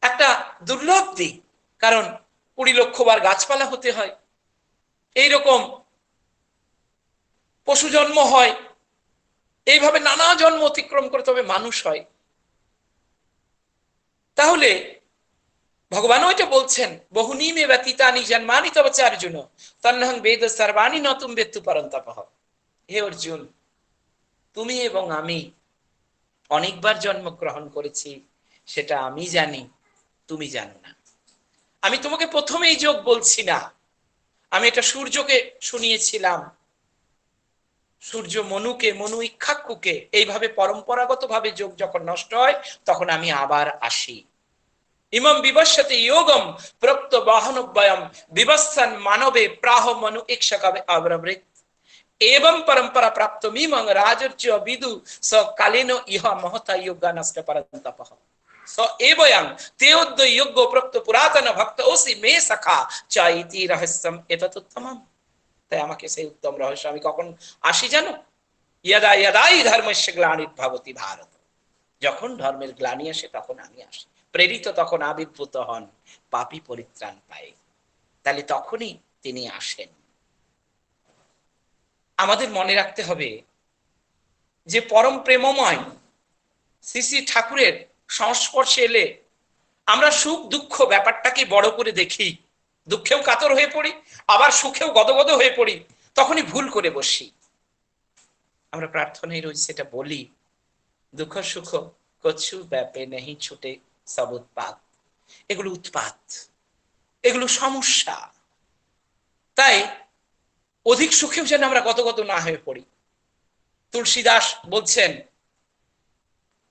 একটা দুর্লভ দিক, কারণ 20 লক্ষ বার গাছপালা হতে হয়, এইরকম পশু জন্ম হয়, এইভাবে নানা জন্ম অতিক্রম করে তবে মানুষ হয়। তাহলে ভগবান ওইটা বলছেন, বহুনি মে ব্যতীতানি জন্মানি তব চার্জুন তন্নহং বেদ সর্বাণি নতুম বেত্তু পরন্তপঃ। হে অর্জুন, তুমি এবং আমি অনেকবার জন্মগ্রহণ করেছি, সেটা আমি জানি, তুমি জানো না। আমি তোমাকে প্রথমেই যোগ বলছি না, আমি এটা সূর্যকে শুনিয়েছিলাম, সূর্য মনুকে, মনু ইক্ষাক্ষুকে, এইভাবে পরম্পরাগত ভাবে যোগ যখন নষ্ট হয় তখন আমি আবার আসি। ইমম বিবস্যতে যোগম প্রক্ত বাহনব্যয়ম বিবস্সন মানবে প্রাহ মনু ইক্ষকাবে আব্রবৃত एवं परंपरा प्राप्त मीमं राजर्य विदु स कालेनो इह महता योगा नष्ट परंतपः स एवं तेयोद्य योग्य प्रक्त पुरातन भक्त ओसि मे सखा चाइति रहस्यम एतदुत्तमम। তাই আমাকে সেই উত্তম রহস্য আমি কখন আসি জানো? यदा यदाই ধর্মস্য গ্লানির্ভবতি ভারত, যখন ধর্মের গ্লানি আসে তখন আমি আসি। প্রেরিত তখন আবির্ভূত হন, পাপী পরিত্রাণ পায়, তাহলে তখনই তিনি আসেন। আমাদের মনে রাখতে হবে যে পরম প্রেমময় শ্রী শ্রী ঠাকুরের সংস্পর্শে এলে আমরা সুখ দুঃখ ব্যাপারটাকে বড় করে দেখি, দুঃখেও কাতর হয়ে পড়ি, আবার সুখেও গদগদ হয়ে পড়ি, তখনই ভুল করে বসি। আমরা প্রার্থনায় রোজ সেটা বলি, দুঃখ সুখ কছু ব্যাপে নেই ছুটে সব উৎপাত। এগুলো উৎপাত, এগুলো সমস্যা। তাই অধিক সুখেও যেন আমরা গদগদ না হয়ে পড়ি। তুলসীদাস বলছেন,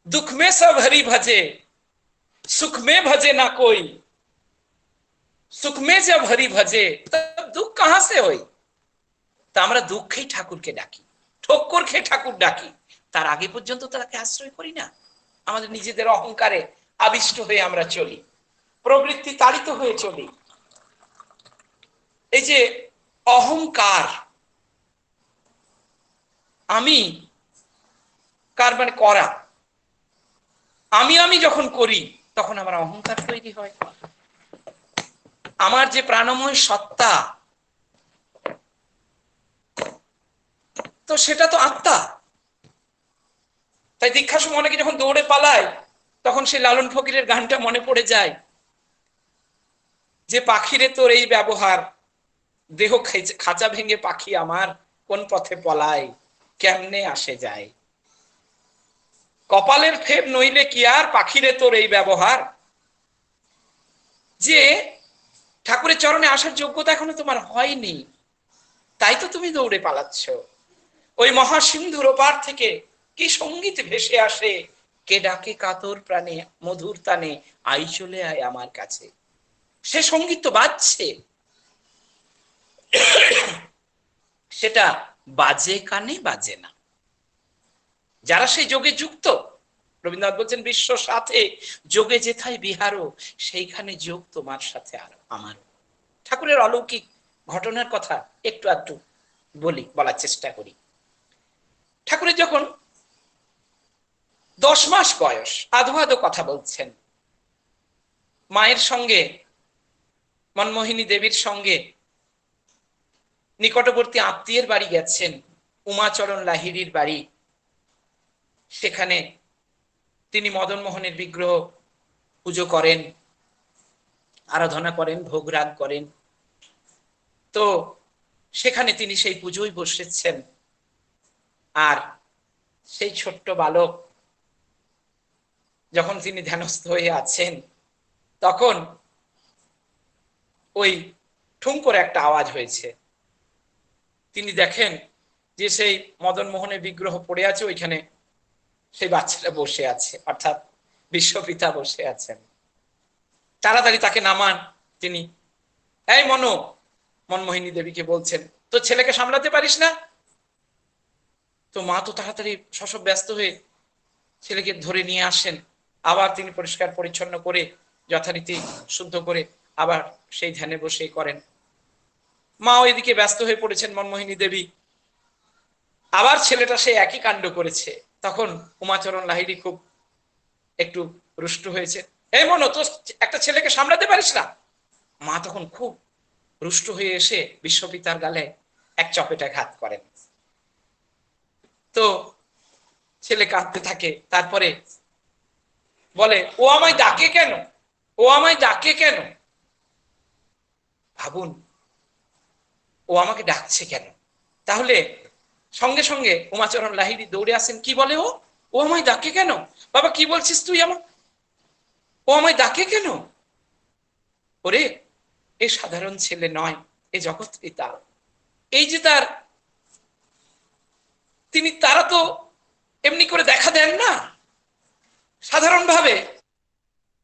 দুঃখ মে সব হরি ভজে সুখ মে ভজে না কোই, সুখ মে জব হরি ভজে তব দুঃখ কাহা সে হই। তা আমরা দুঃখেই ঠাকুরকে ডাকি, ঠক্কর খেয়ে ঠাকুর ডাকি, তার আগে পর্যন্ত তাকে আশ্রয় করি না। আমাদের নিজেদের অহংকারে আবিষ্ট হয়ে আমরা চলি, প্রবৃত্তি তাড়িত হয়ে চলি। এই যে অহংকার, আমি কার মানে করা, আমি যখন করি তখন আমার অহংকার তৈরি হয়। আমার যে প্রাণময় সত্তা, তো সেটা তো আত্মা। তাই দীক্ষার সময় অনেকে যখন দৌড়ে পালায় তখন সেই লালন ফকিরের গানটা মনে পড়ে যায়, যে পাখিরে তোর এই ব্যবহার, দেহ খাঁচা ভেঙে পাখি আমার কোন পথে পলায়, কেমনে আসে যায়। কপালের ফের নইলে কি আর পাখিরে তোর এই ব্যবহার। যে ঠাকুরের চরণে আসার যোগ্যতা এখনো তোমার হয়নি, তাই তো তুমি দৌড়ে পালাচ্ছ। ওই মহাসিন্ধুর ওপার থেকে কি সঙ্গীত ভেসে আসে, কে ডাকে কাতর প্রাণে মধুর তানে, আই চলে আয় আমার কাছে। সে সঙ্গীত তো বাজছে, সেটা বাজে কানে বাজে না। যারা সেই যোগে যুক্ত, রবীন্দ্রনাথ বলছেন বিশ্ব সাথে যোগে যেথায় বিহারও, সেইখানে যোগ তোমার সাথে আর আমার। ঠাকুরের অলৌকিক ঘটনার কথা একটু একটু বলার চেষ্টা করি। ঠাকুরের যখন 10 মাস বয়স, আধো আধো কথা বলছেন, মায়ের সঙ্গে, মনমোহিনী দেবীর সঙ্গে নিকটবর্তী আত্মীয়ের বাড়ি গেছেন, উমাচরণ লাহিড়ির বাড়ি। সেখানে তিনি মদন মোহনের বিগ্রহ পুজো করেন, আরাধনা করেন, ভোগ রাগ করেন। তো সেখানে তিনি সেই পুজোয় বসেছেন। আর সেই ছোট্ট বালক যখন তিনি ধ্যানস্থ হয়ে আছেন, তখন ওই ঠুং করে একটা আওয়াজ হয়েছে। তিনি দেখেন যে সেই মদন মোহনের বিগ্রহ পড়ে আছে, ওইখানে সেই বাচ্চাটা বসে আছে, অর্থাৎ বিশ্বপিতা বসে আছেন। তাড়াতাড়ি তাকে নামান তিনি। এই মনমোহিনী দেবীকে বলছেন, তো ছেলেকে সামলাতে পারিস না? তো মা তো তাড়াতাড়ি সসব ব্যস্ত হয়ে ছেলেকে ধরে নিয়ে আসেন। আবার তিনি পরিষ্কার পরিচ্ছন্ন করে যথারীতি শুদ্ধ করে আবার সেই ধ্যানে বসে করেন। মা ওইদিকে ব্যস্ত হয়ে পড়েছেন মনমোহিনী দেবী। আবার ছেলেটা সে একই কাণ্ড করেছে। তখন উমাচরণ লাহিড়ী খুব একটু রুষ্ট হয়েছে। এই মনো, তো একটা ছেলেকে সামলাতে পারিস না? মা তখন খুব রুষ্ট হয়ে এসে বিশ্বপিতার গালে এক চপেটা ঘাত করেন। তো ছেলে কাঁদতে থাকে। তারপরে বলে, ও আমায় ডাকে কেন? ও আমায় ডাকে কেন? ভাবুন, ও আমাকে ডাকছে কেন? তাহলে সঙ্গে সঙ্গে উমাচরণ লাহিড়ী দৌড়ে আসেন। কি বলে ও আমায় ডাকে কেন? বাবা কি বলছিস তুই? ও আমায় ডাকে কেন? ওরে, এ সাধারণ ছেলে নয়, এ জগৎ পিতা। এই যে তারা তো এমনি করে দেখা দেন না। সাধারণভাবে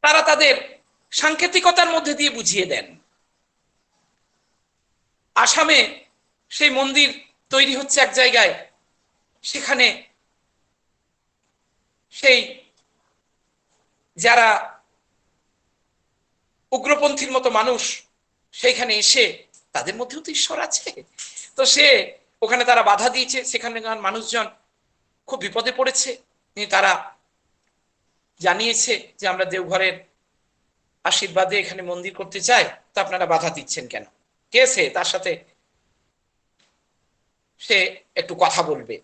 তারা তাদের সাংকেতিকতার মধ্যে দিয়ে বুঝিয়ে দেন। আসামে সেই মন্দির তৈরি হচ্ছে এক জায়গায়, সেখানে সেই যারা উগ্রপন্থীর মতো মানুষ সেইখানে এসে, তাদের মধ্যেও তো ঈশ্বর আছে। তো ওখানে তারা বাধা দিয়েছে, সেখানকার মানুষজন খুব বিপদে পড়েছে। তারা জানিয়েছে যে আমরা দেওঘরের আশীর্বাদে এখানে মন্দির করতে চাই, তা আপনারা বাধা দিচ্ছেন কেন? কে সে? তার সাথে সে একটু কথা বলবে,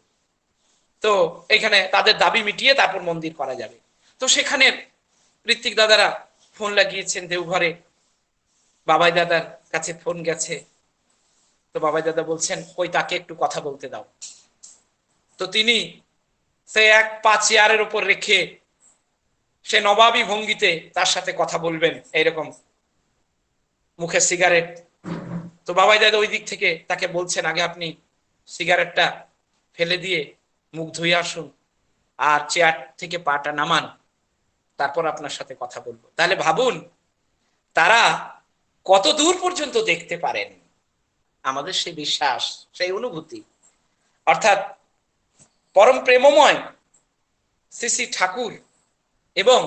তো এখানে তাদের দাবি মিটিয়ে তারপর মন্দির করা যাবে। তো সেখানে ঋত্বিক দাদারা ফোন লাগিয়েছেন দেওঘরে। বাবাই দাদার কাছে ফোন গেছে। তো বাবাই দাদা বলছেন, ওই তাকে একটু কথা বলতে দাও। তো তিনি সে এক পা চেয়ারের উপর রেখে সে নবাবী ভঙ্গিতে তার সাথে কথা বলবেন, এইরকম মুখে সিগারেট। তো বাবাই দাদা ওই দিক থেকে তাকে বলছেন, আগে আপনি সিগারেটটা ফেলে দিয়ে মুখ ধুয়ে আসুন, আর চেয়ার থেকে পাটা নামান, তারপর আপনার সাথে কথা বলবো। তাহলে ভাবুন তারা কত দূর পর্যন্ত দেখতে পারেন। আমাদের সেই বিশ্বাস, সেই অনুভূতি, অর্থাৎ পরম প্রেমময় শ্রী শ্রী ঠাকুর এবং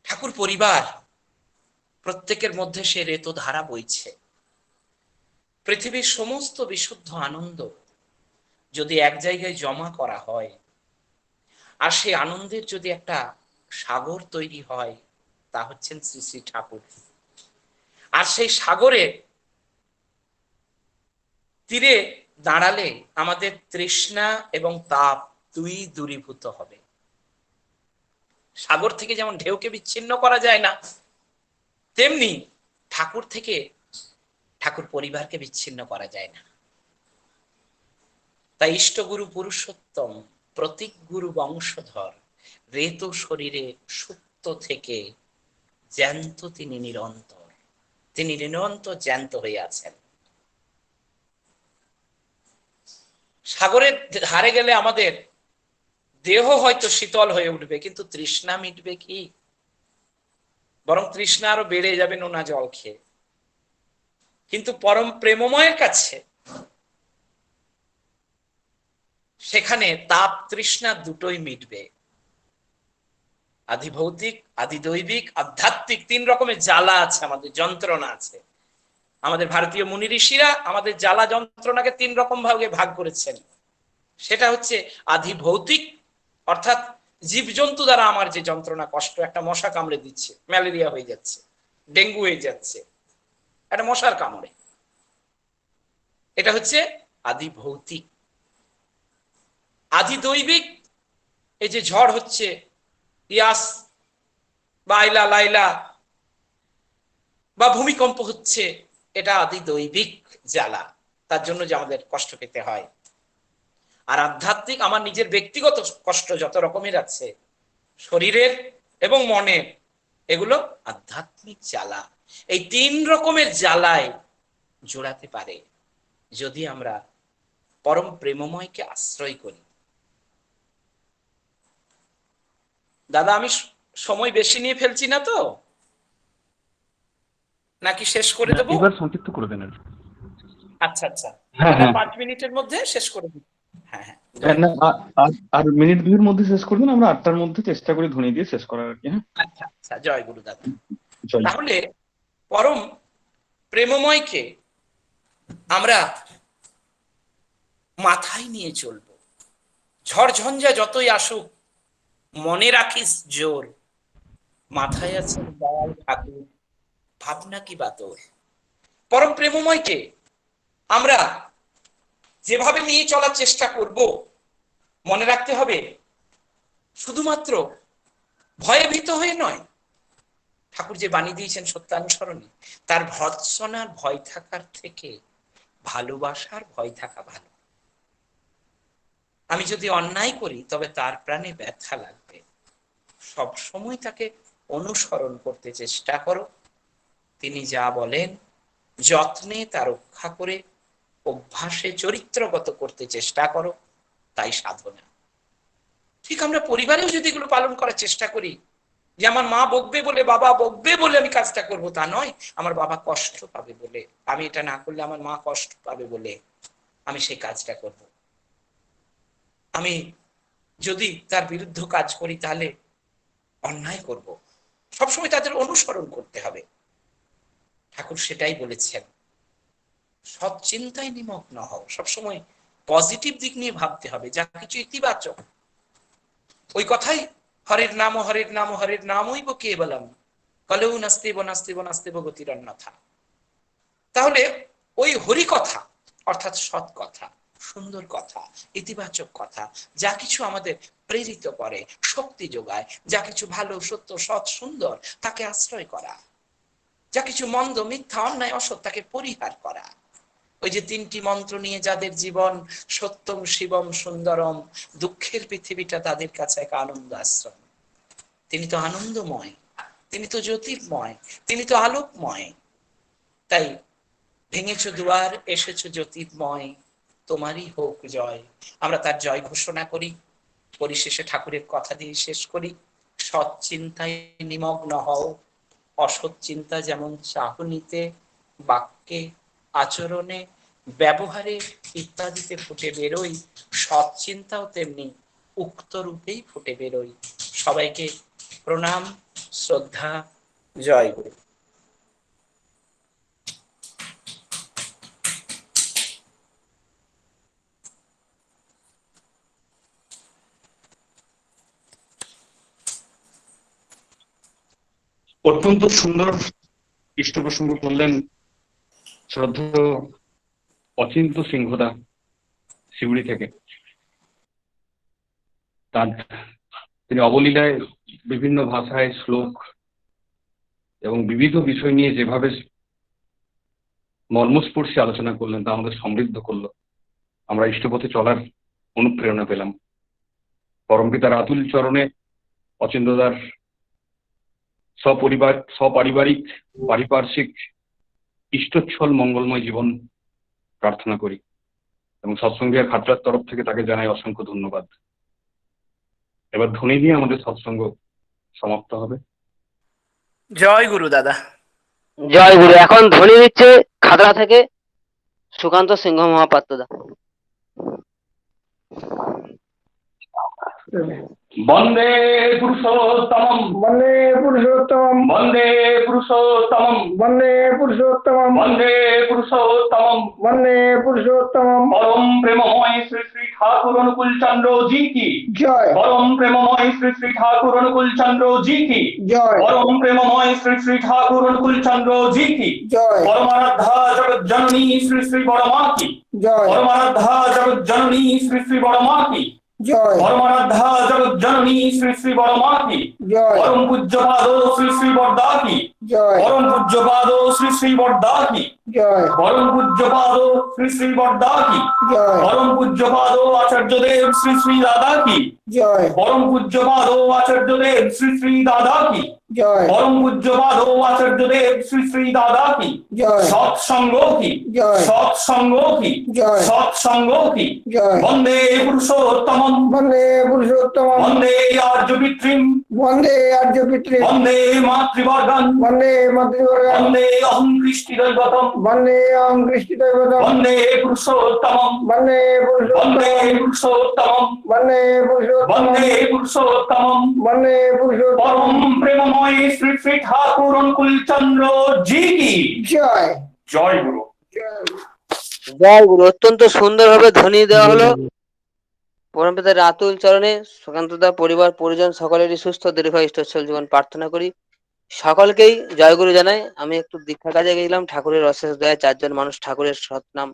ঠাকুর পরিবার প্রত্যেকের মধ্যে সে রেত ধারা বইছে। পৃথিবীর সমস্ত বিশুদ্ধ আনন্দ যদি এক জায়গায় জমা করা হয়, আর সেই আনন্দের যদি একটা সাগর তৈরি হয়, তা হচ্ছেন শ্রী শ্রী ঠাকুর। আর সেই সাগরে তীরে দাঁড়ালে আমাদের তৃষ্ণা এবং তাপ দুই দূরীভূত হবে। সাগর থেকে যেমন ঢেউকে বিচ্ছিন্ন করা যায় না, তেমনি ঠাকুর থেকে ঠাকুর পরিবারকে বিচ্ছিন্ন করা যায় না। তাই ইষ্টগুরু পুরুষোত্তম, প্রতীক গুরু বংশধর, রেত শরীরে সুপ্ত থেকে জ্যান্ত তিনি নিরন্তর। তিনি নিরন্তর জ্যান্ত হয়ে আছেন। সাগরের ধারে গেলে আমাদের দেহ হয়তো শীতল হয়ে উঠবে, কিন্তু তৃষ্ণা মিটবে কি? বরং তৃষ্ণা আরো বেড়ে যাবে নোনা জল খেয়ে। কিন্তু পরম প্রেমময়ের কাছে সেখানে তাপ তৃষ্ণা দুটোই মিটবে। আদি ভৌতিক, আদি দৈবিক, আধ্যাত্মিক, তিন রকমের জ্বালা আছে, আমাদের যন্ত্রণা আছে। আমাদের ভারতীয় মুনি ঋষিরা আমাদের জ্বালা যন্ত্রণাকে তিন রকম ভাগে ভাগ করেছেন। সেটা হচ্ছে আদি ভৌতিক, অর্থাৎ জীবজন্তু দ্বারা আমার যে যন্ত্রণা কষ্ট, একটা মশা কামড়ে দিচ্ছে, ম্যালেরিয়া হয়ে যাচ্ছে, ডেঙ্গু হয়ে যাচ্ছে একটা মশার কামড়ে, এটা হচ্ছে আদি ভৌতিক। আদি দৈবিক, এই যে ঝড় হচ্ছে, ইয়াস বা আইলা লাইলা বা ভূমিকম্প হচ্ছে, এটা আদি দৈবিক জ্বালা, তার জন্য যে আমাদের কষ্ট পেতে হয়। আর আধ্যাত্মিক, আমার নিজের ব্যক্তিগত কষ্ট যত রকমের আছে, শরীরের এবং মনের, এগুলো আধ্যাত্মিক জ্বালা। এই 3 রকমের জ্বালায় জোড়াতে পারে যদি আমরা পরম প্রেমময়কে আশ্রয় করি। দাদা, আমি সময় বেশি নিয়ে ফেলছি না তো, নাকি শেষ করে দেবো? এবার সংক্ষিপ্ত করে দেন। আচ্ছা আচ্ছা, হ্যাঁ, তাহলে হ্যাঁ। 5 মিনিটের মধ্যে শেষ করে দিই। হ্যাঁ হ্যাঁ, আর মিনিট 2 এর মধ্যে শেষ করবেন, আমরা 8টার মধ্যে চেষ্টা করি ধ্বনি দিয়ে শেষ করার আর কি। হ্যাঁ, আচ্ছা আচ্ছা, জয় গুরু দাদা। জয়। তাহলে পরম প্রেমময়কে আমরা মাথায় নিয়ে চলবো। ঝড়ঝঞ্ঝা যতই আসুক, মনে রাখিস জোর, মাথায় আছেন দয়াল ঠাকুর, ভাবনা কি বাতর। পরম প্রেমময়কে আমরা যেভাবে নিয়ে চলার চেষ্টা করব, মনে রাখতে হবে শুধুমাত্র ভয়ে ভীত হয়ে নয়। ঠাকুর যে বাণী দিয়েছেন সত্যানুসরণে, তার ভর্ৎসনার ভয় থাকার থেকে ভালোবাসার ভয় থাকা ভালো। আমি যদি অন্যায় করি তবে তার প্রাণে ব্যথা লাগবে, সব সময় তাকে অনুসরণ করতে চেষ্টা করো। তিনি যা বলেন যত্নে তা রক্ষা করে অভ্যাসে চরিত্রগত করতে চেষ্টা করো, তাই সাধনা। ঠিক আমরা পরিবারেও যদি এগুলো পালন করার চেষ্টা করি, যে আমার মা বকবে বলে, বাবা বকবে বলে আমি কাজটা করব, তা নয়। আমার বাবা কষ্ট পাবে বলে, আমি এটা না করলে আমার মা কষ্ট পাবে বলে আমি সেই কাজটা করব। আমি যদি তার বিরুদ্ধে কাজ করি তাহলে অন্যায় করব। সবসময় তাদের অনুসরণ করতে হবে। ঠাকুর সেটাই বলেছেন, সৎ চিন্তায় নিমগ্ন হও, সবসময় পজিটিভ দিক নিয়ে ভাবতে হবে, যা কিছু ইতিবাচক। ওই কথাই হরের নাম হরের নাম হরের নামইব কেবলম কলেও নাস্তিব নাস্তিব নাস্তিব গতির অন্যথা। তাহলে ওই হরি কথা অর্থাৎ সৎ কথা, সুন্দর কথা, ইতিবাচক কথা, যা কিছু আমাদের প্রেরিত করে, শক্তি যোগায়, যা কিছু ভালো সত্য সৎ সুন্দর তাকে আশ্রয় করা, যা কিছু মন্দ মিথ্যা অন্যায় অসৎ তাকে পরিহার করা। ওই যে 3টি মন্ত্র নিয়ে যাদের জীবন, সত্যম শিবম সুন্দরম, দুঃখের পৃথিবীটা তাদের কাছে এক আনন্দ আশ্রম। তিনি তো আনন্দময়, তিনি তো জ্যোতির্ময়, তিনি তো আলোকময়। তাই ভেঙেছো দুয়ার, এসেছো জ্যোতির্ময়, তোমারই হোক জয়। আমরা তার জয় ঘোষণা করি। পরিশেষে ঠাকুরের কথা দিয়ে শেষ করি, সৎ চিন্তায় নিমগ্ন হও। অসৎ চিন্তা যেমন চাহনিতে, বাক্যে, আচরণে, ব্যবহারে ইত্যাদিতে ফুটে বেরোই, সৎ চিন্তাও তেমনি উক্ত রূপেই ফুটে বেরোই। সবাইকে প্রণাম, শ্রদ্ধা, জয় গুরু। অত্যন্ত সুন্দর ইষ্ট প্রসঙ্গ করলেন শ্রদ্ধেয় অচিন্ত সিংহদা শিউড়ি থেকে। তিনি অবলীলায় বিভিন্ন ভাষায় শ্লোক এবং বিবিধ বিষয় নিয়ে যেভাবে মর্মস্পর্শী আলোচনা করলেন, তা আমাদের সমৃদ্ধ করলো। আমরা ইষ্টপথে চলার অনুপ্রেরণা পেলাম। পরমপিতার আতুল চরণে অচিন্তদার সপারিবারিক পারিপার্শ্বিক ইষ্টচ্ছল মঙ্গলময় জীবন প্রার্থনা করি এবং সৎসঙ্গী আর খাতড়ার তরফ থেকে তাকে জানাই অসংখ্য ধন্যবাদ। এবার ধ্বনি দিয়ে আমাদের সৎসঙ্গ সমাপ্ত হবে। জয় গুরু দাদা। জয় গুরু। এখন ধ্বনি দিচ্ছে খাতড়া থেকে সুকান্ত সিংহ মহাপাত্রদা। বন্দে পুরুষোত্তমম বন্দে পুরুষোত্তমম বন্দে পুরুষোত্তমম বন্দে পুরুষোত্তমম বন্দে পুরুষোত্তমম বন্দে পুরুষোত্তমম। পরম প্রেমময় শ্রী শ্রী ঠাকুর অনুকূল চন্দ্র জি কি জয়। পরম প্রেমময় শ্রী শ্রী ঠাকুর অনুকূল চন্দ্র জি কি জয়। পরম প্রেমময় শ্রী শ্রী ঠাকুর অনুকূল চন্দ্র জি কি জয়। পরমারাধ্যা জগৎ জননী শ্রী শ্রী বড় মা কি জয়। পরমারাধ্যা জগৎ জননী শ্রী শ্রী বড় মা কি জয়। পরমারাধ্যা জগৎ জননী শ্রী শ্রী বড় মা কি জয় পরম পূজ্যপাদ শ্রী শ্রী বরদা কি জয় পরম পূজ্যপাদ শ্রী শ্রী বরদা কি জয় পরম পূজ্যপাদ শ্রী শ্রী বরদা কি জয় পরম পূজ্যপাদ আচার্যদেব শ্রী শ্রী দাদা কি জয় পরম পূজ্যপাদ আচার্যদেব শ্রী শ্রী দাদা কি জয় পরম পূজ্যপাদ আচার্যদেব শ্রী শ্রী দাদা কি জয় সৎসঙ্গ কি জয় সৎসঙ্গ কি জয় সৎসঙ্গ কি জয় বন্দে পুরুষোত্তম বন্দে পুরুষোত্তম বন্দে আর্য পিতৃম বন্দে আর্য পিতৃ বন্দে মাতৃবর্গন বন্দে মাতৃবর্গম বন্দে অহং কৃষ্টি দৈবতম বন্দে অহং কৃষ্টি দৈবতম বন্দে পুরুষোত্তম বন্দে বন্দে পুরুষোত্তম পুরুষোত্তম বন্দে পুরুষোত্তম বন্দে পুরুষোত্তম বন্দে পুরুষোত্তম পরম প্রেমময় শ্রী শ্রী ঠাকুর অনুকূল চন্দ্র জি কি জয় জয় গুরু জয় গুরু। অত্যন্ত সুন্দরভাবে ধ্বনি দেওয়া হলো পরমপিতা রাতুল চরণে সুকান্তদা পরিবার পরিজন সকলেরই সুস্থ দীর্ঘায়ু ইষ্টচ্ছল জীবন প্রার্থনা করি। সকলকেই জয়গুরু জানাই। আমি একটু দীক্ষা কাজে গেছিলাম, ঠাকুরের অশেষ দয়ায় 4 জন মানুষ ঠাকুরের সৎনাম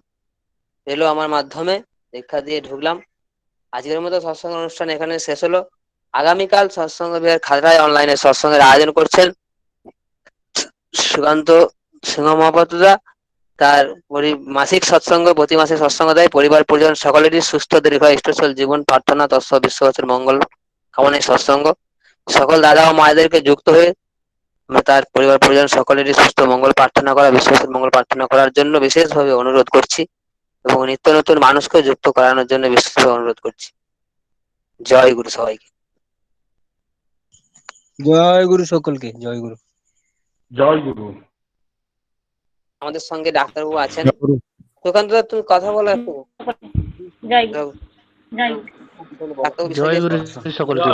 এলো আমার মাধ্যমে, দীক্ষা দিয়ে ঢুকলাম। আজকের মতো সৎসঙ্গ অনুষ্ঠান এখানে শেষ হলো। আগামীকাল সৎসঙ্গ বিহার খাদরায় অনলাইনে সৎসঙ্গের আয়োজন করছেন সুকান্ত সিংহ মহাপাত্রদা। তার মাসিক সৎসঙ্গ প্রতি মাসে সৎসঙ্গ দেয়। পরিবার পরিজন সকলেরই সুস্থ দীর্ঘায়ু ইষ্টচ্ছল জীবন প্রার্থনা তৎস বিশ্ববাসীর মঙ্গল কামনায় সৎসঙ্গ। সকল দাদা ও মায়েদেরকে যুক্ত হয়ে আমরা তার পরিবার পরিজন সকলেরই সুস্থ মঙ্গল প্রার্থনা করা, বিশ্ববাসীর মঙ্গল প্রার্থনা করার জন্য বিশেষভাবে অনুরোধ করছি এবং নিত্য নতুন মানুষকে যুক্ত করানোর জন্য বিশেষভাবে অনুরোধ করছি। জয় গুরু সবাইকে। জয় গুরু সকলকে, জয় গুরু। জয় গুরু। আমাদের সঙ্গে ডাক্তারবাবু আছেন। সুকান্ত দা, তুমি কথা বলো একটু। জয় গুরু। জয় গুরু। ডাক্তারবাবু জয় গুরু সকলকে।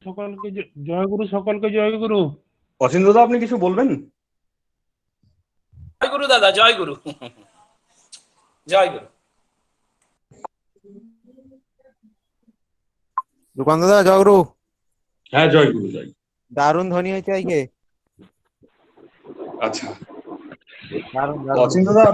সকলকে জয় গুরু, সকলকে জয় গুরু। অচিন্ত্যদা, আপনি কিছু বলবেন? জয় গুরু দাদা, জয় গুরু। জয় গুরু। সুকান্ত দা, জয় গুরু। হ্যাঁ, জয় গুরু, জয়। দারুণ ধ্বনি হয়েছে আজকে। আচ্ছা, দারুণ অচিন্ত্যদা,